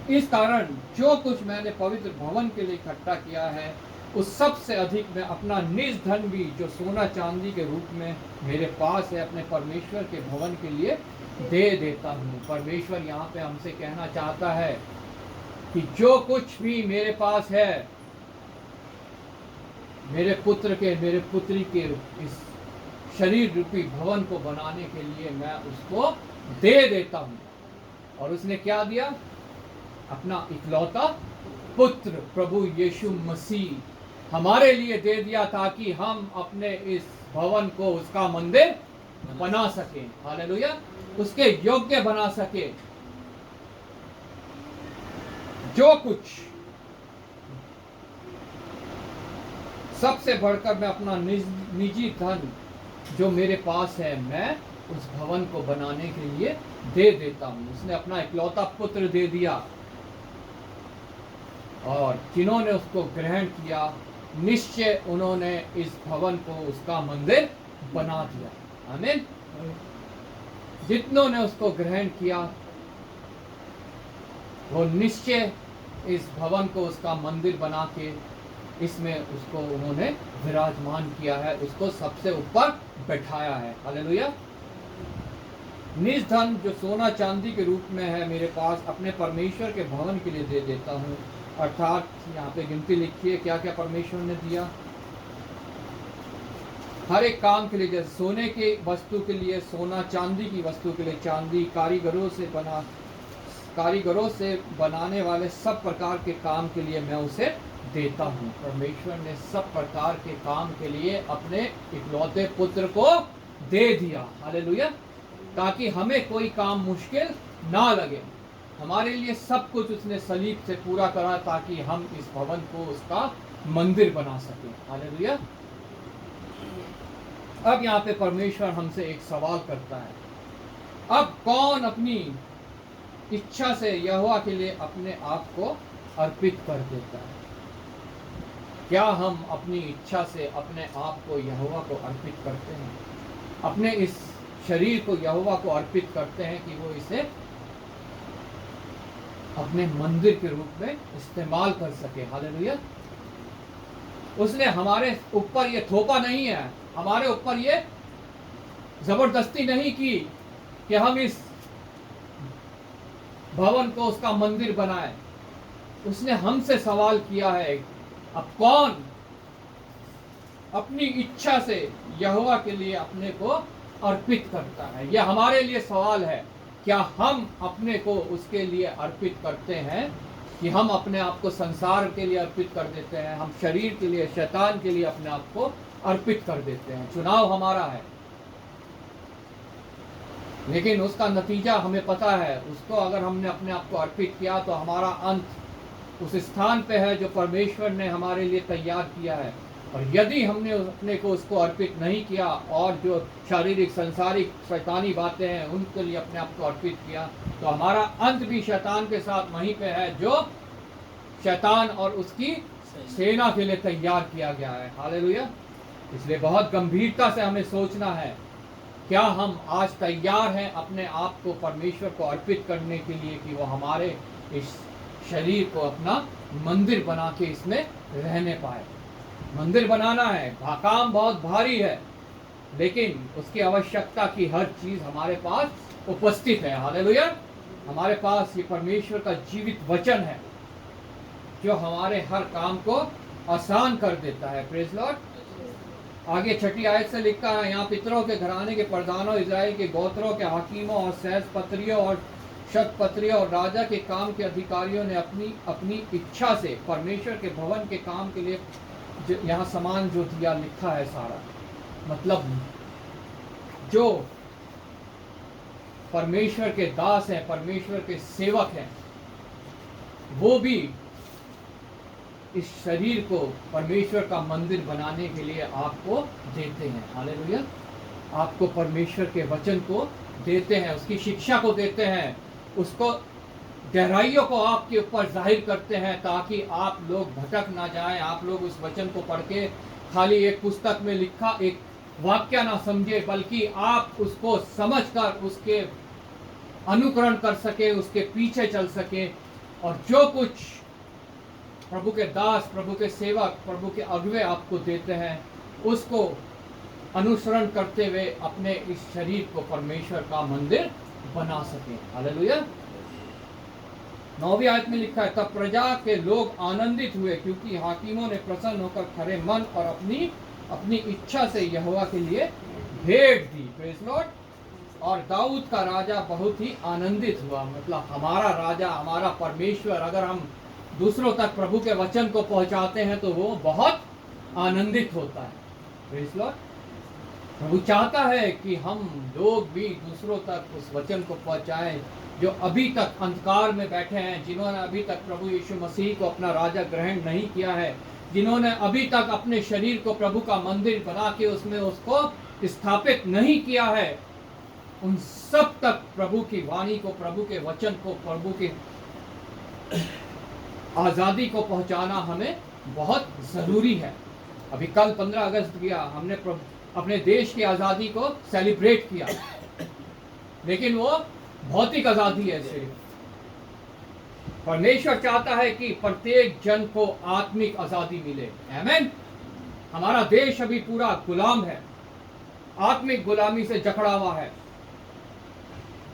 इस कारण जो कुछ मैंने पवित्र भवन के लिए इकट्ठा किया है, उस सब से अधिक मैं अपना निज धन भी, जो सोना चांदी के रूप में मेरे पास है, अपने परमेश्वर के भवन के लिए दे देता हूँ। परमेश्वर यहाँ पे हमसे कहना चाहता है कि जो कुछ भी मेरे पास है, मेरे पुत्र के, मेरे पुत्री के इस शरीर रूपी भवन को बनाने के लिए मैं उसको दे देता हूँ। और उसने क्या दिया? अपना इकलौता पुत्र प्रभु यीशु मसीह हमारे लिए दे दिया, ताकि हम अपने इस भवन को, उसका मंदिर बना सके। हालेलुया। उसके योग्य बना सके। जो कुछ, सबसे बढ़कर मैं अपना निजी धन जो मेरे पास है, मैं उस भवन को बनाने के लिए दे देता हूं। उसने अपना इकलौता पुत्र दे दिया, और जिन्होंने उसको ग्रहण किया, निश्चय उन्होंने इस भवन को, उसका मंदिर बना दिया। आमीन। जितनों ने उसको ग्रहण किया, वो निश्चय इस भवन को, उसका मंदिर बना के इसमें उसको उन्होंने विराजमान किया है, उसको सबसे ऊपर बैठाया है। हालेलुया। निज धन जो सोना चांदी के रूप में है मेरे पास, अपने परमेश्वर के भवन के लिए दे देता हूँ। अर्थात यहाँ पे गिनती लिखी है क्या क्या परमेश्वर ने दिया। हर एक काम के लिए, जैसे सोने की वस्तु के लिए सोना, चांदी की वस्तु के लिए चांदी, कारीगरों से बनाने वाले सब प्रकार के काम के लिए मैं उसे देता हूँ। परमेश्वर ने सब प्रकार के काम के लिए अपने इकलौते पुत्र को दे दिया। हालेलुया। ताकि हमें कोई काम मुश्किल ना लगे। हमारे लिए सब कुछ उसने सलीब से पूरा करा, ताकि हम इस भवन को, उसका मंदिर बना सकें। हालेलुया। अब यहाँ पे परमेश्वर हमसे एक सवाल करता है, अब कौन अपनी इच्छा से यहोवा के लिए अपने आप को अर्पित कर देता है? क्या हम अपनी इच्छा से अपने आप को यहोवा को अर्पित करते हैं? अपने इस शरीर को यहोवा को अर्पित करते हैं कि वो इसे अपने मंदिर के रूप में इस्तेमाल कर सके। हालेलुया। उसने हमारे ऊपर ये थोपा नहीं है, हमारे ऊपर ये जबरदस्ती नहीं की कि हम इस भवन को, उसका मंदिर बनाए। उसने हमसे सवाल किया है, अब कौन अपनी इच्छा से यहोवा के लिए अपने को अर्पित करता है? यह हमारे लिए सवाल है। क्या हम अपने को उसके लिए अर्पित करते हैं, कि हम अपने आप को संसार के लिए अर्पित कर देते हैं, हम शरीर के लिए, शैतान के लिए अपने आप को अर्पित कर देते हैं? चुनाव हमारा है, लेकिन उसका नतीजा हमें पता है। उसको अगर हमने अपने आप को अर्पित किया तो हमारा अंत उस स्थान पे है जो परमेश्वर ने हमारे लिए तैयार किया है। और यदि हमने अपने को उसको अर्पित नहीं किया और जो शारीरिक, संसारिक, शैतानी बातें हैं उनके लिए अपने आप को अर्पित किया, तो हमारा अंत भी शैतान के साथ वहीं पे है जो शैतान और उसकी सेना के लिए तैयार किया गया है। हालेलुया। इसलिए बहुत गंभीरता से हमें सोचना है, क्या हम आज तैयार हैं अपने आप को परमेश्वर को अर्पित करने के लिए, कि वो हमारे इस शरीर को अपना मंदिर बना के इसमें रहने पाए। मंदिर बनाना है, काम बहुत भारी है, लेकिन उसकी आवश्यकता की हर चीज हमारे पास उपस्थित है। हालेलुया। हमारे पास ये परमेश्वर का जीवित वचन है जो हमारे हर काम को आसान कर देता है। Praise Lord. आगे 6 आयत से लिखा है, यहाँ पितरों के घराने के प्रधानों, इजराइल के गोत्रों के हाकिमों और सहस्पत्रियों और शतपत्रियों और राजा के काम के अधिकारियों ने अपनी अपनी इच्छा से परमेश्वर के भवन के काम के लिए यहाँ सामान जो दिया, लिखा है सारा। मतलब जो परमेश्वर के दास हैं, परमेश्वर के सेवक हैं, वो भी इस शरीर को परमेश्वर का मंदिर बनाने के लिए आपको देते हैं। हालेलुया। आपको परमेश्वर के वचन को देते हैं, उसकी शिक्षा को देते हैं, उसको गहराइयों को आपके ऊपर जाहिर करते हैं, ताकि आप लोग भटक ना जाएं। आप लोग उस वचन को पढ़ के खाली एक पुस्तक में लिखा एक वाक्य ना समझे, बल्कि आप उसको समझकर उसके अनुकरण कर सके, उसके पीछे चल सके, और जो कुछ प्रभु के दास, प्रभु के सेवक, प्रभु के अगुवे आपको देते हैं, उसको अनुसरण करते हुए अपने इस शरीर को परमेश्वर का मंदिर बना सके। हालेलुया। 9वीं आयत में लिखा है, तब प्रजा के लोग आनंदित हुए, क्योंकि हाकिमों ने प्रसन्न होकर खरे मन और अपनी इच्छा से यहोवा के लिए भेंट दी। Praise Lord. और दाऊद का राजा बहुत ही आनंदित हुआ। मतलब हमारा राजा, हमारा परमेश्वर, अगर हम दूसरों तक प्रभु के वचन को पहुंचाते हैं तो वो बहुत आनंदित होता है। Praise Lord. प्रभु चाहता है कि हम लोग भी दूसरों तक उस वचन को पहुंचाएं, जो अभी तक अंधकार में बैठे हैं, जिन्होंने अभी तक प्रभु यीशु मसीह को अपना राजा ग्रहण नहीं किया है, जिन्होंने अभी तक अपने शरीर को प्रभु का मंदिर बना के उसमें उसको स्थापित नहीं किया है, उन सब तक प्रभु की वाणी को, प्रभु के वचन को, प्रभु की आज़ादी को पहुंचाना हमें बहुत ज़रूरी है। अभी कल 15 अगस्त किया हमने अपने देश की आज़ादी को सेलिब्रेट किया, लेकिन वो भौतिक आज़ादी है सिर्फ। परमेश्वर चाहता है कि प्रत्येक जन को आत्मिक आज़ादी मिले। आमीन। हमारा देश अभी पूरा गुलाम है, आत्मिक गुलामी से जकड़ा हुआ है।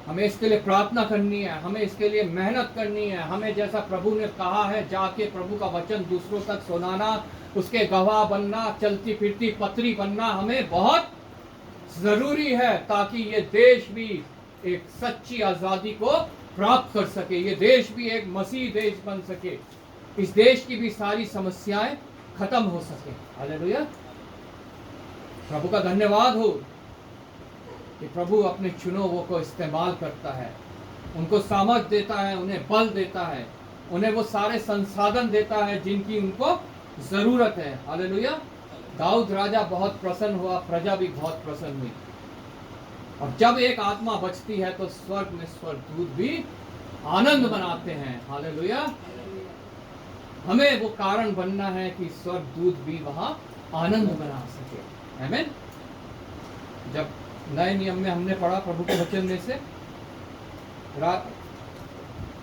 हमें इसके लिए प्रार्थना करनी है, हमें इसके लिए मेहनत करनी है। हमें जैसा प्रभु ने कहा है, जाके प्रभु का वचन दूसरों तक सुनाना, उसके गवाह बनना, चलती फिरती पत्री बनना हमें बहुत ज़रूरी है, ताकि ये देश भी एक सच्ची आज़ादी को प्राप्त कर सके, ये देश भी एक मसीह देश बन सके, इस देश की भी सारी समस्याएं खत्म हो सके। हालेलुया। प्रभु का धन्यवाद हो कि प्रभु अपने चुनों को इस्तेमाल करता है, उनको सामर्थ देता है, उन्हें बल देता है, उन्हें वो सारे संसाधन देता है जिनकी उनको ज़रूरत है। हालेलुया। दाऊद राजा बहुत प्रसन्न हुआ, प्रजा भी बहुत प्रसन्न हुई। और जब एक आत्मा बचती है तो स्वर्ग में स्वर्गदूत भी आनंद मनाते हैं। हालेलुया। हमें वो कारण बनना है कि स्वर्गदूत भी वहां आनंद मना सके। आमीन। जब नए नियम में हमने पढ़ा प्रभु के वचन में से,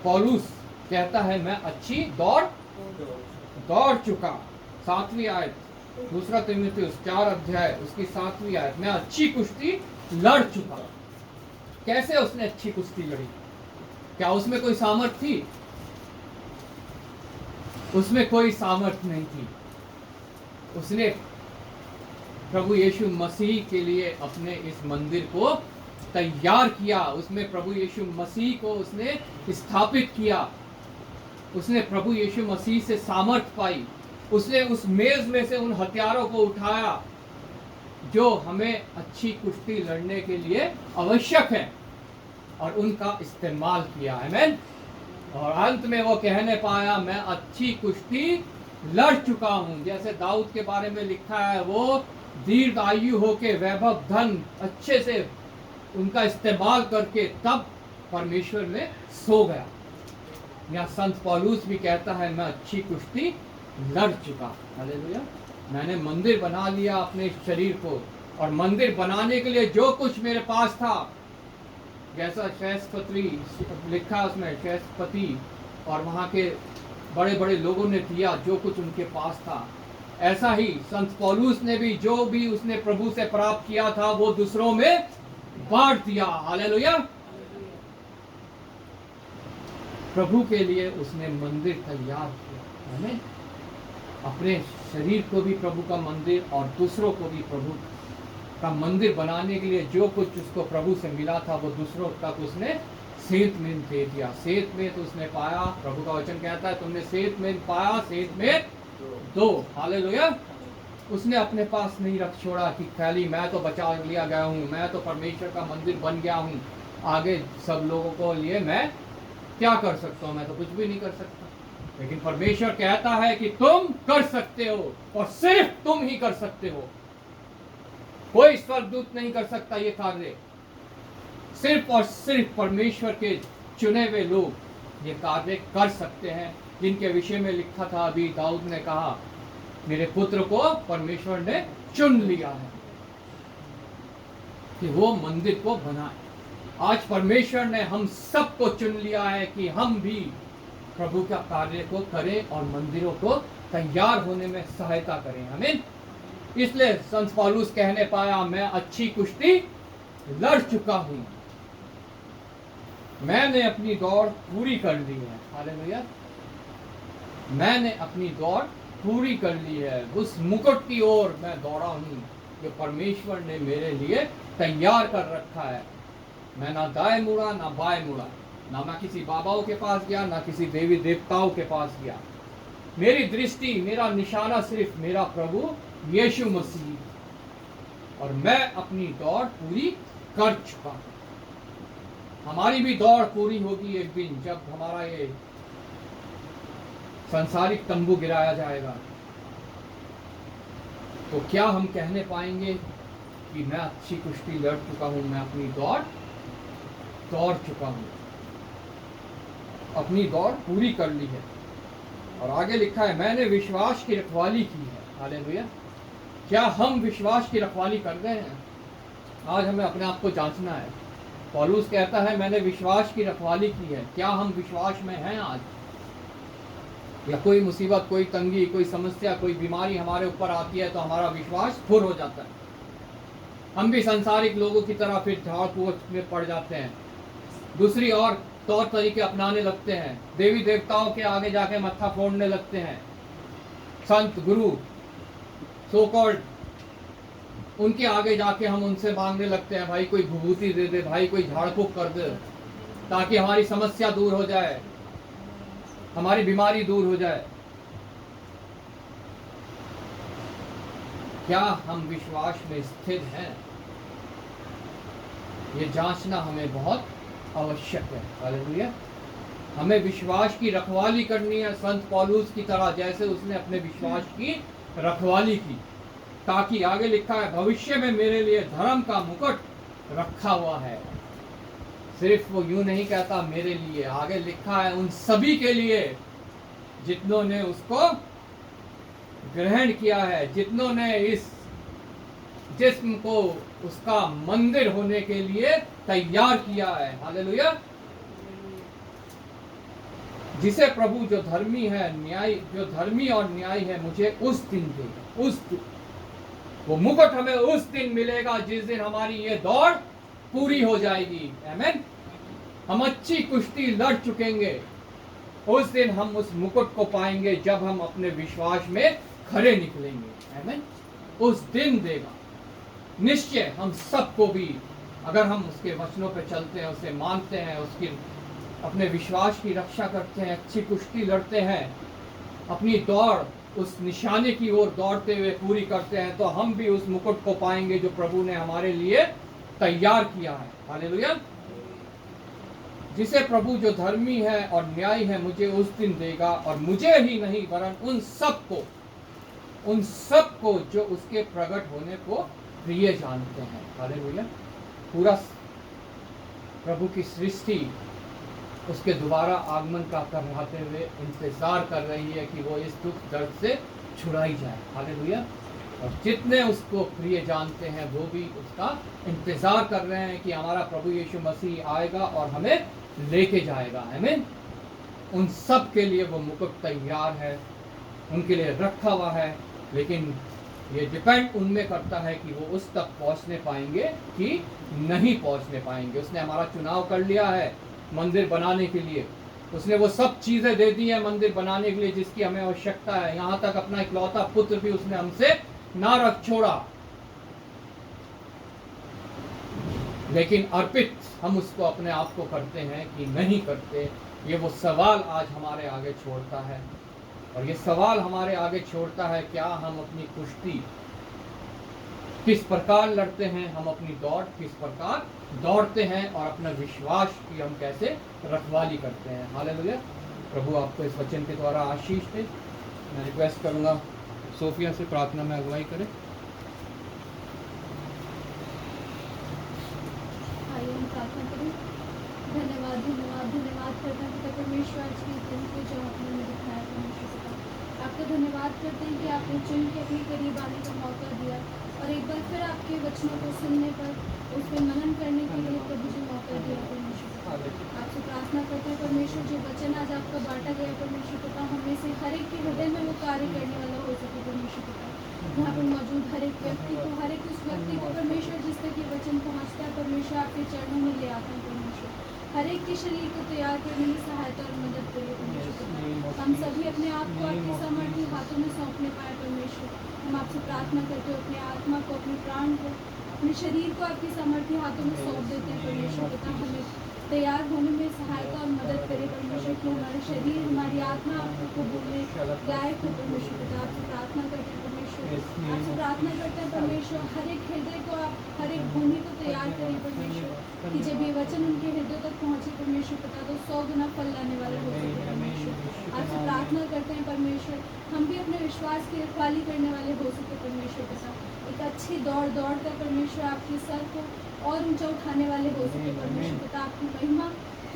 पौलुस कहता है मैं अच्छी दौड़ चुका। 7वीं आयत, 2 तीमुथियुस 4 अध्याय उसकी 7वीं आयत, मैं अच्छी कुश्ती लड़ चुका। कैसे उसने अच्छी कुश्ती लड़ी? क्या उसमें कोई सामर्थ थी? उसमें कोई सामर्थ नहीं थी। उसने प्रभु यीशु मसीह के लिए अपने इस मंदिर को तैयार किया, उसमें प्रभु यीशु मसीह को उसने स्थापित किया, उसने प्रभु यीशु मसीह से सामर्थ पाई, उसने उस मेज में से उन हथियारों को उठाया जो हमें अच्छी कुश्ती लड़ने के लिए आवश्यक है, और उनका इस्तेमाल किया। आमीन। और अंत में वो कहने पाया मैं अच्छी कुश्ती लड़ चुका हूं। जैसे दाऊद के बारे में लिखा है, वो दीर्घ आयु होके वैभव धन अच्छे से उनका इस्तेमाल करके तब परमेश्वर में सो गया। या संत पौलुस भी कहता है मैं अच्छी कुश्ती लड़ चुका। हालेलुया। मैंने मंदिर बना लिया अपने शरीर को, और मंदिर बनाने के लिए जो कुछ मेरे पास था, जैसा शैशपत्री लिखा उसमें, शैशपति और वहाँ के बड़े बड़े लोगों ने दिया जो कुछ उनके पास था, ऐसा ही संत पौलुस ने भी जो भी उसने प्रभु से प्राप्त किया था वो दूसरों में बांट दिया। हालेलुया। प्रभु के लिए उसने मंदिर तैयार किया। आमीन। अपने शरीर को भी प्रभु का मंदिर और दूसरों को भी प्रभु का मंदिर बनाने के लिए जो कुछ उसको प्रभु से मिला था वो दूसरों तक उसने सेत में दे दिया। सेत में तो उसने पाया, प्रभु का वचन कहता है तुमने सेत में पाया, सेत में दो। हालेलुया। उसने अपने पास नहीं रख छोड़ा कि खाली मैं तो बचा लिया गया हूँ, मैं तो परमेश्वर का मंदिर बन गया हूँ, आगे सब लोगों को लिए मैं क्या कर सकता हूँ, मैं तो कुछ भी नहीं कर सकता। लेकिन परमेश्वर कहता है कि तुम कर सकते हो, और सिर्फ तुम ही कर सकते हो। कोई स्वर्गदूत नहीं कर सकता ये कार्य, सिर्फ और सिर्फ परमेश्वर के चुने हुए लोग ये कार्य कर सकते हैं, जिनके विषय में लिखा था अभी दाऊद ने कहा मेरे पुत्र को परमेश्वर ने चुन लिया है कि वो मंदिर को बनाए। आज परमेश्वर ने हम सबको चुन लिया है कि हम भी प्रभु का कार्य को करें और मंदिरों को तैयार होने में सहायता करें। आमीन। इसलिए संत पौलुस कहने पाया मैं अच्छी कुश्ती लड़ चुका हूं, मैंने अपनी दौड़ पूरी कर ली है। हालेलुया। मैंने अपनी दौड़ पूरी कर ली है, उस मुकुट की ओर मैं दौड़ा हूं जो परमेश्वर ने मेरे लिए तैयार कर रखा है। मैं ना दाएं मुड़ा ना बाएं मुड़ा, ना मैं किसी बाबाओं के पास गया ना किसी देवी देवताओं के पास गया। मेरी दृष्टि, मेरा निशाना सिर्फ मेरा प्रभु यीशु मसीह, और मैं अपनी दौड़ पूरी कर चुका। हमारी भी दौड़ पूरी होगी एक दिन, जब हमारा ये सांसारिक तंबू गिराया जाएगा। तो क्या हम कहने पाएंगे कि मैं अच्छी कुश्ती लड़ चुका हूं, मैं अपनी दौड़ चुका हूं, अपनी दौड़ पूरी कर ली है। और आगे लिखा है मैंने विश्वास की रखवाली की है। हालेलुया। क्या हम विश्वास की रखवाली कर रहे हैं? आज हमें अपने आप को जांचना है। पौलुस कहता है मैंने विश्वास की रखवाली की है। क्या हम विश्वास में हैं आज? या कोई मुसीबत, कोई तंगी, कोई समस्या, कोई बीमारी हमारे ऊपर आती है तो हमारा विश्वास फुर हो जाता है। हम भी संसारिक लोगों की तरह फिर झाड़ फूक में पड़ जाते हैं, दूसरी और तौर तरीके अपनाने लगते हैं, देवी देवताओं के आगे जाके मत्था फोड़ने लगते हैं, संत गुरु सो कॉल्ड उनके आगे जाके हम उनसे मांगने लगते हैं, भाई कोई विभूति दे दे, भाई कोई झाड़ फूक कर दे ताकि हमारी समस्या दूर हो जाए, हमारी बीमारी दूर हो जाए। क्या हम विश्वास में स्थिर हैं? ये जांचना हमें बहुत आवश्यक है। हालेलुया। हमें विश्वास की रखवाली करनी है संत पौलुस की तरह, जैसे उसने अपने विश्वास की रखवाली की, ताकि आगे लिखा है भविष्य में मेरे लिए धर्म का मुकुट रखा हुआ है। सिर्फ वो यूं नहीं कहता मेरे लिए, आगे लिखा है उन सभी के लिए जितनों ने उसको ग्रहण किया है, जितनों ने इस जिस्म को उसका मंदिर होने के लिए तैयार किया है। हालेलुया। जिसे प्रभु जो धर्मी है, न्याय, जो धर्मी और न्यायी है, मुझे उस दिन देगा, उस दिन वो मुकुट हमें उस दिन मिलेगा जिस दिन हमारी ये दौड़ पूरी हो जाएगी। आमीन। हम अच्छी कुश्ती लड़ चुकेंगे, उस दिन हम उस मुकुट को पाएंगे जब हम अपने विश्वास में खरे निकलेंगे। आमीन। उस दिन देगा निश्चय हम सबको भी, अगर हम उसके वचनों पे चलते हैं, उसे मानते हैं, उसकी अपने विश्वास की रक्षा करते हैं, अच्छी कुश्ती लड़ते हैं, अपनी दौड़ उस निशाने की ओर दौड़ते हुए पूरी करते हैं, तो हम भी उस मुकुट को पाएंगे जो प्रभु ने हमारे लिए तैयार किया है। हालेलुया। जिसे प्रभु जो धर्मी है और न्यायी है मुझे उस दिन देगा, और मुझे ही नहीं वरन उन सबको जो उसके प्रकट होने को प्रिय जानते हैं। हालेलुया। पूरा प्रभु की सृष्टि उसके दोबारा आगमन का करवाते हुए इंतजार कर रही है कि वो इस दुख दर्द से छुड़ाई जाए। हालेलुया। और जितने उसको प्रिय जानते हैं वो भी उसका इंतजार कर रहे हैं कि हमारा प्रभु यीशु मसीह आएगा और हमें लेके जाएगा। आमीन। उन सब के लिए वो मुकुट तैयार है, उनके लिए रखा हुआ है, लेकिन ये डिपेंड उनमें करता है कि वो उस तक पहुंचने पाएंगे कि नहीं पहुंचने पाएंगे। उसने हमारा चुनाव कर लिया है मंदिर बनाने के लिए, उसने वो सब चीजें दे दी है मंदिर बनाने के लिए जिसकी हमें आवश्यकता है। यहाँ तक अपना इकलौता पुत्र भी उसने हमसे ना रख छोड़ा, लेकिन अर्पित हम उसको अपने आप को करते हैं कि नहीं करते। ये वो सवाल आज हमारे आगे छोड़ता है, और ये सवाल हमारे आगे छोड़ता है क्या हम अपनी कुश्ती किस प्रकार लड़ते हैं, हम अपनी दौड़ किस प्रकार दौड़ते हैं, और अपना विश्वास की हम कैसे रखवाली करते हैं। हालेलुया। प्रभु आपको इस वचन के द्वारा आशीष दे। मैं रिक्वेस्ट करूंगा सोफिया से प्रार्थना में अगुवाई करें। आइए हम प्रार्थना करें। धन्यवाद धन्यवाद धन्यवाद करते हैं पिता परमेश्वर आज के दिन को जो आपने हमें दिखाया परमेश्वर पिता, आपका धन्यवाद करते हैं कि आपने चुन के अपने करीब आने का मौका दिया, और एक बार फिर आपके वचनों को सुनने पर उस पर मनन करने के लिए प्रभु जी मौका दिया परमेश्वर पिता। आपसे प्रार्थना करते हैं परमेश्वर जो वचन आज आपका बांटा गया परमेश्वर पिता, हमें से हर एक के हृदय में वो कार्य करने वाला हो सके परमेश्वर पिता। यहाँ पर मौजूद हर एक व्यक्ति को, हर एक उस व्यक्ति को परमेश्वर जिस तक ये वचन पहुँचता है परमेश्वर आपके चरणों में ले आते हैं परमेश्वर। हर एक के शरीर को तैयार करने में सहायता और मदद करिए परमेश्वर पिता। हम सभी अपने आप को आपके सामर्थ्य हाथों में सौंपने पाए परमेश्वर। हम आपसे प्रार्थना करते हो अपने आत्मा को, अपने प्राण को, अपने शरीर को आपके सामर्थ्य हाथों में सौंप देते हैं परमेश्वर पिता। हमें तैयार होने में सहायता और मदद करे परमेश्वर कि हमारे शरीर, हमारी आत्मा आपको बोलने लायक हो परमेश्वर पिता। आपसे प्रार्थना करते हैं परमेश्वर, आपसे प्रार्थना करते हैं परमेश्वर, हर एक हृदय को आप, हर एक भूमि को तैयार करें परमेश्वर, कि जब ये वचन उनके हृदय तक पहुँचे परमेश्वर पिता, तो 100 गुना फल लाने वाले हो सके परमेश्वर। आपसे प्रार्थना करते हैं परमेश्वर, हम भी अपने विश्वास की रखवाली करने वाले हो सके परमेश्वर पिता। एक अच्छी दौड़ कर परमेश्वर आपके सर को और ऊंचा उठाने वाले हो सके परमेश्वर पिता। आपकी महिमा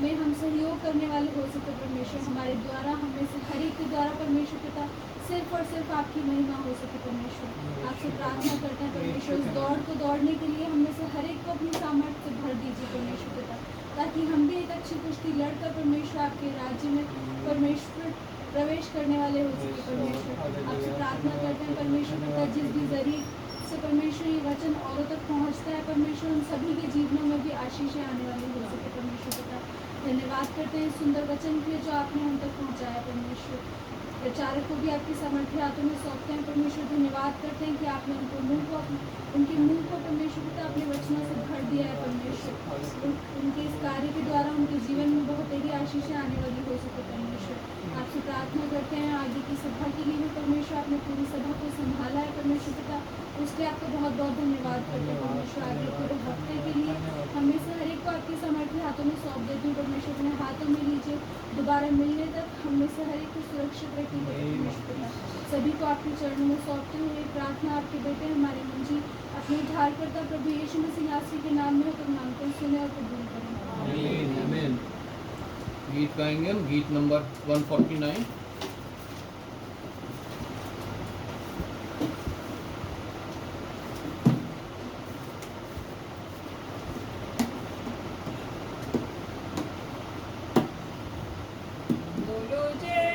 में हम सहयोग करने वाले हो सके परमेश्वर, हमारे द्वारा, हमें से हर एक के द्वारा परमेश्वर पिता सिर्फ और सिर्फ आपकी महिमा हो सके परमेश्वर। आपसे प्रार्थना करते हैं परमेश्वर, उस दौड़ को दौड़ने के लिए हम में से हर एक को अपनी सामर्थ्य से भर दीजिए परमेश्वर पिता, ताकि हम भी एक अच्छी कुश्ती लड़कर परमेश्वर आपके राज्य में परमेश्वर प्रवेश करने वाले हो सके परमेश्वर। आपसे प्रार्थना करते हैं परमेश्वर पिता, जिस भी जरिए से परमेश्वर ये वचन औरों तक पहुंचता है परमेश्वर, उन सभी के जीवनों में भी आशीषें आने वाली हो सके परमेश्वर पिता। धन्यवाद करते हैं इस सुंदर वचन के लिए जो आपने हम तक पहुंचाया परमेश्वर। प्रचारक को भी आपके सामर्थ्य हाथों में सौंपते हैं परमेश्वर। धन्यवाद करते हैं कि आपने उनके मुंह को परमेश्वर पिता अपने वचनों से भर दिया है परमेश्वर। उनके इस कार्य के द्वारा उनके जीवन में बहुत तेरी आशीषें आने वाली हो सके परमेश्वर। आपसे प्रार्थना करते हैं आगे की सभा के लिए भी परमेश्वर, आपने पूरी सभा को संभाला है परमेश्वर पिता, उसके आपको बहुत बहुत धन्यवाद करते हैं परमेश्वर। आगे पूरे हफ्ते के लिए हमें से हर एक को आपके सामर्थ्य हाथों में सौंप देती हूँ परमेश्वर। अपने हाथों में लीजिए, दोबारा मिलने तक हम में से हर एक को सुरक्षित रखिए परमेश्वर पिता। सभी को आपके चरणों में सौंपते हुए प्रार्थना आपके बेटे हमारे मंजी अपने उद्धारकर्ता प्रभु यीशु मसीह नासरी के नाम में होकर मांगते हैं, सुने और कबूल करें। आमीन। गीत गाएंगे हम, गीत नंबर 149। बोलो जय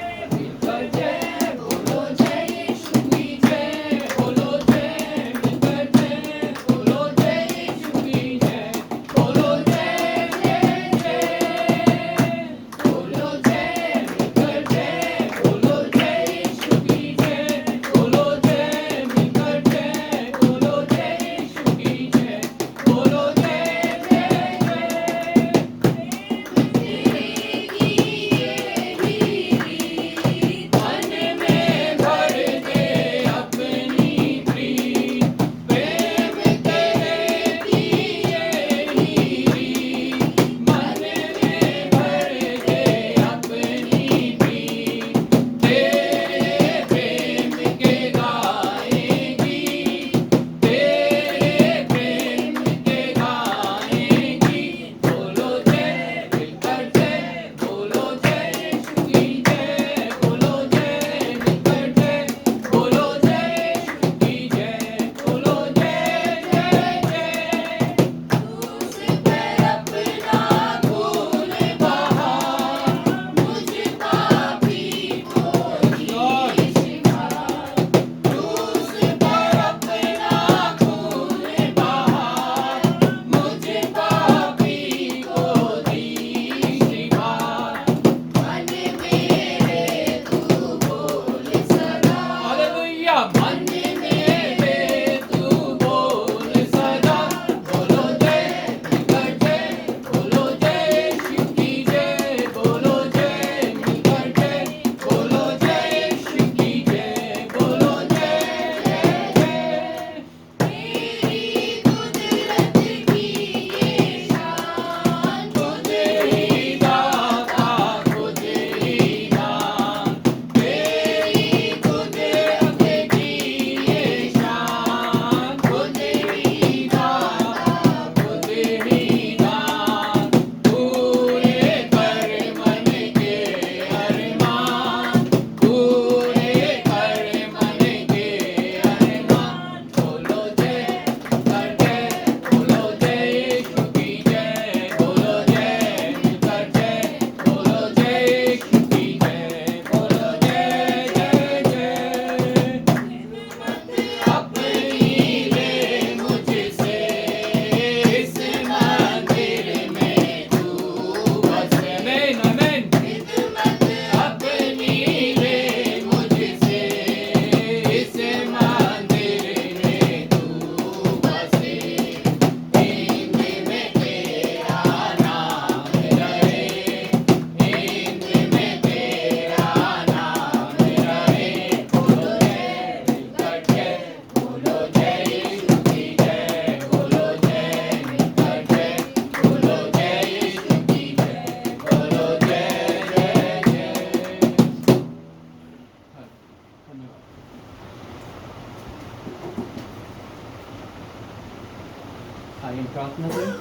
प्रार्थना करें।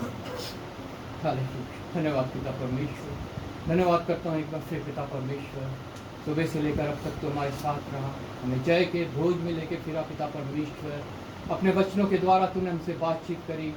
हालेलुया। धन्यवाद पिता परमेश्वर, धन्यवाद करता हूँ एक बार फिर पिता परमेश्वर, सुबह से लेकर अब तक तो हमारे साथ रहा, हमें जय के भोज में लेके फिरा पिता परमेश्वर। अपने वचनों के द्वारा तूने हमसे बातचीत करी,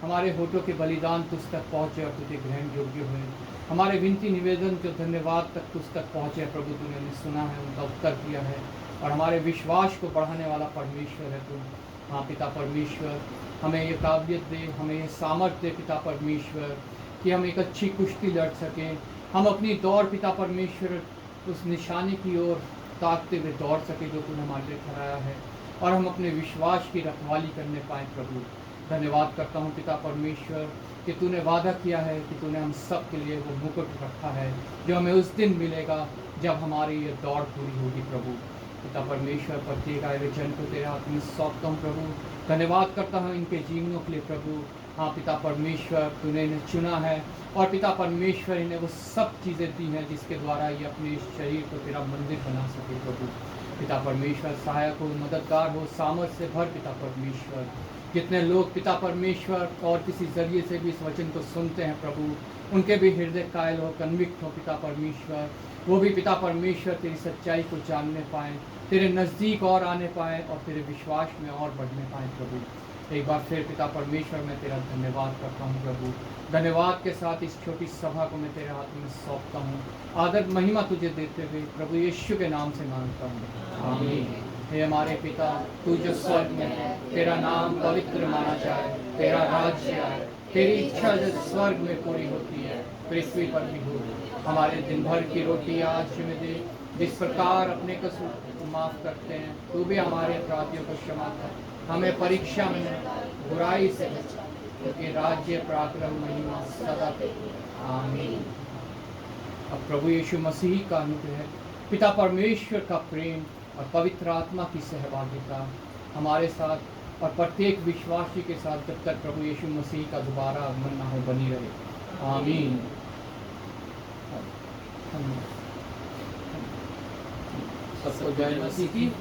हमारे होठों के बलिदान तुझ तक पहुँचे और तुझे ग्रहण योग्य हुए। हमारे विनती निवेदन जो धन्यवाद तक तुझ तक पहुँचे प्रभु, तूने हमें सुना है, उनका उत्तर दिया है और हमारे विश्वास को बढ़ाने वाला परमेश्वर है तुम। हाँ पिता परमेश्वर, हमें ये काबिलियत दे, हमें ये सामर्थ्य दे पिता परमेश्वर कि हम एक अच्छी कुश्ती लड़ सकें, हम अपनी दौड़ पिता परमेश्वर उस निशाने की ओर ताकते हुए दौड़ सके जो तूने हमारे लिए ठहराया है, और हम अपने विश्वास की रखवाली करने पाएँ प्रभु। धन्यवाद करता हूँ पिता परमेश्वर कि तूने वादा किया है कि तूने हम सब के लिए वो मुकुट रखा है जो हमें उस दिन मिलेगा जब हमारी ये दौड़ पूरी होगी प्रभु। पिता परमेश्वर, प्रत्येक आए हुए जन को तेरे हाथ में सौंपता हूँ प्रभु। धन्यवाद करता हूँ इनके जीवनों के लिए प्रभु। हाँ पिता परमेश्वर, तूने इन्हें चुना है और पिता परमेश्वर इन्हें वो सब चीज़ें दी हैं जिसके द्वारा ये अपने शरीर को तेरा मंदिर बना सके प्रभु। पिता परमेश्वर, सहायक हो, मददगार हो, सामर्थ्य से भर पिता परमेश्वर। जितने लोग पिता परमेश्वर और किसी ज़रिए से भी इस वचन को सुनते हैं प्रभु, उनके भी हृदय कायल हो, कन्विक्ट हो पिता परमेश्वर, वो भी पिता परमेश्वर तेरी सच्चाई को जानने पाएँ, तेरे नज़दीक और आने पाएँ और तेरे विश्वास में और बढ़ने पाएँ प्रभु। एक बार फिर पिता परमेश्वर मैं तेरा धन्यवाद करता हूँ प्रभु। धन्यवाद के साथ इस छोटी सभा को मैं तेरे हाथ में सौंपता हूँ। आदर महिमा तुझे देते हुए प्रभु यीशु के नाम से मांगता हूँ, आमीन। हे हमारे पिता, तू जो स्वर्ग में है, तेरा नाम पवित्र माना जाए, तेरा राज्य आए, तेरी इच्छा जो स्वर्ग में पूरी होती है पृथ्वी पर भी हो। हमारे दिन भर की रोटी आज हमें दे, जिस प्रकार अपने कसूर को माफ़ करते हैं, तू भी हमारे अपराधियों को क्षमा कर। हमें परीक्षा में बुराई से बचा, क्योंकि राज्य, पराक्रम, महिमा सदा तेरी। आमीन। अब प्रभु यीशु मसीह का अनुग्रह, पिता परमेश्वर का प्रेम और पवित्र आत्मा की सहभागिता हमारे साथ और प्रत्येक विश्वासी के साथ जब तक प्रभु यीशु मसीह का दोबारा आगमन ना हो बनी रहे। आमीन। सबको जय मसीह की।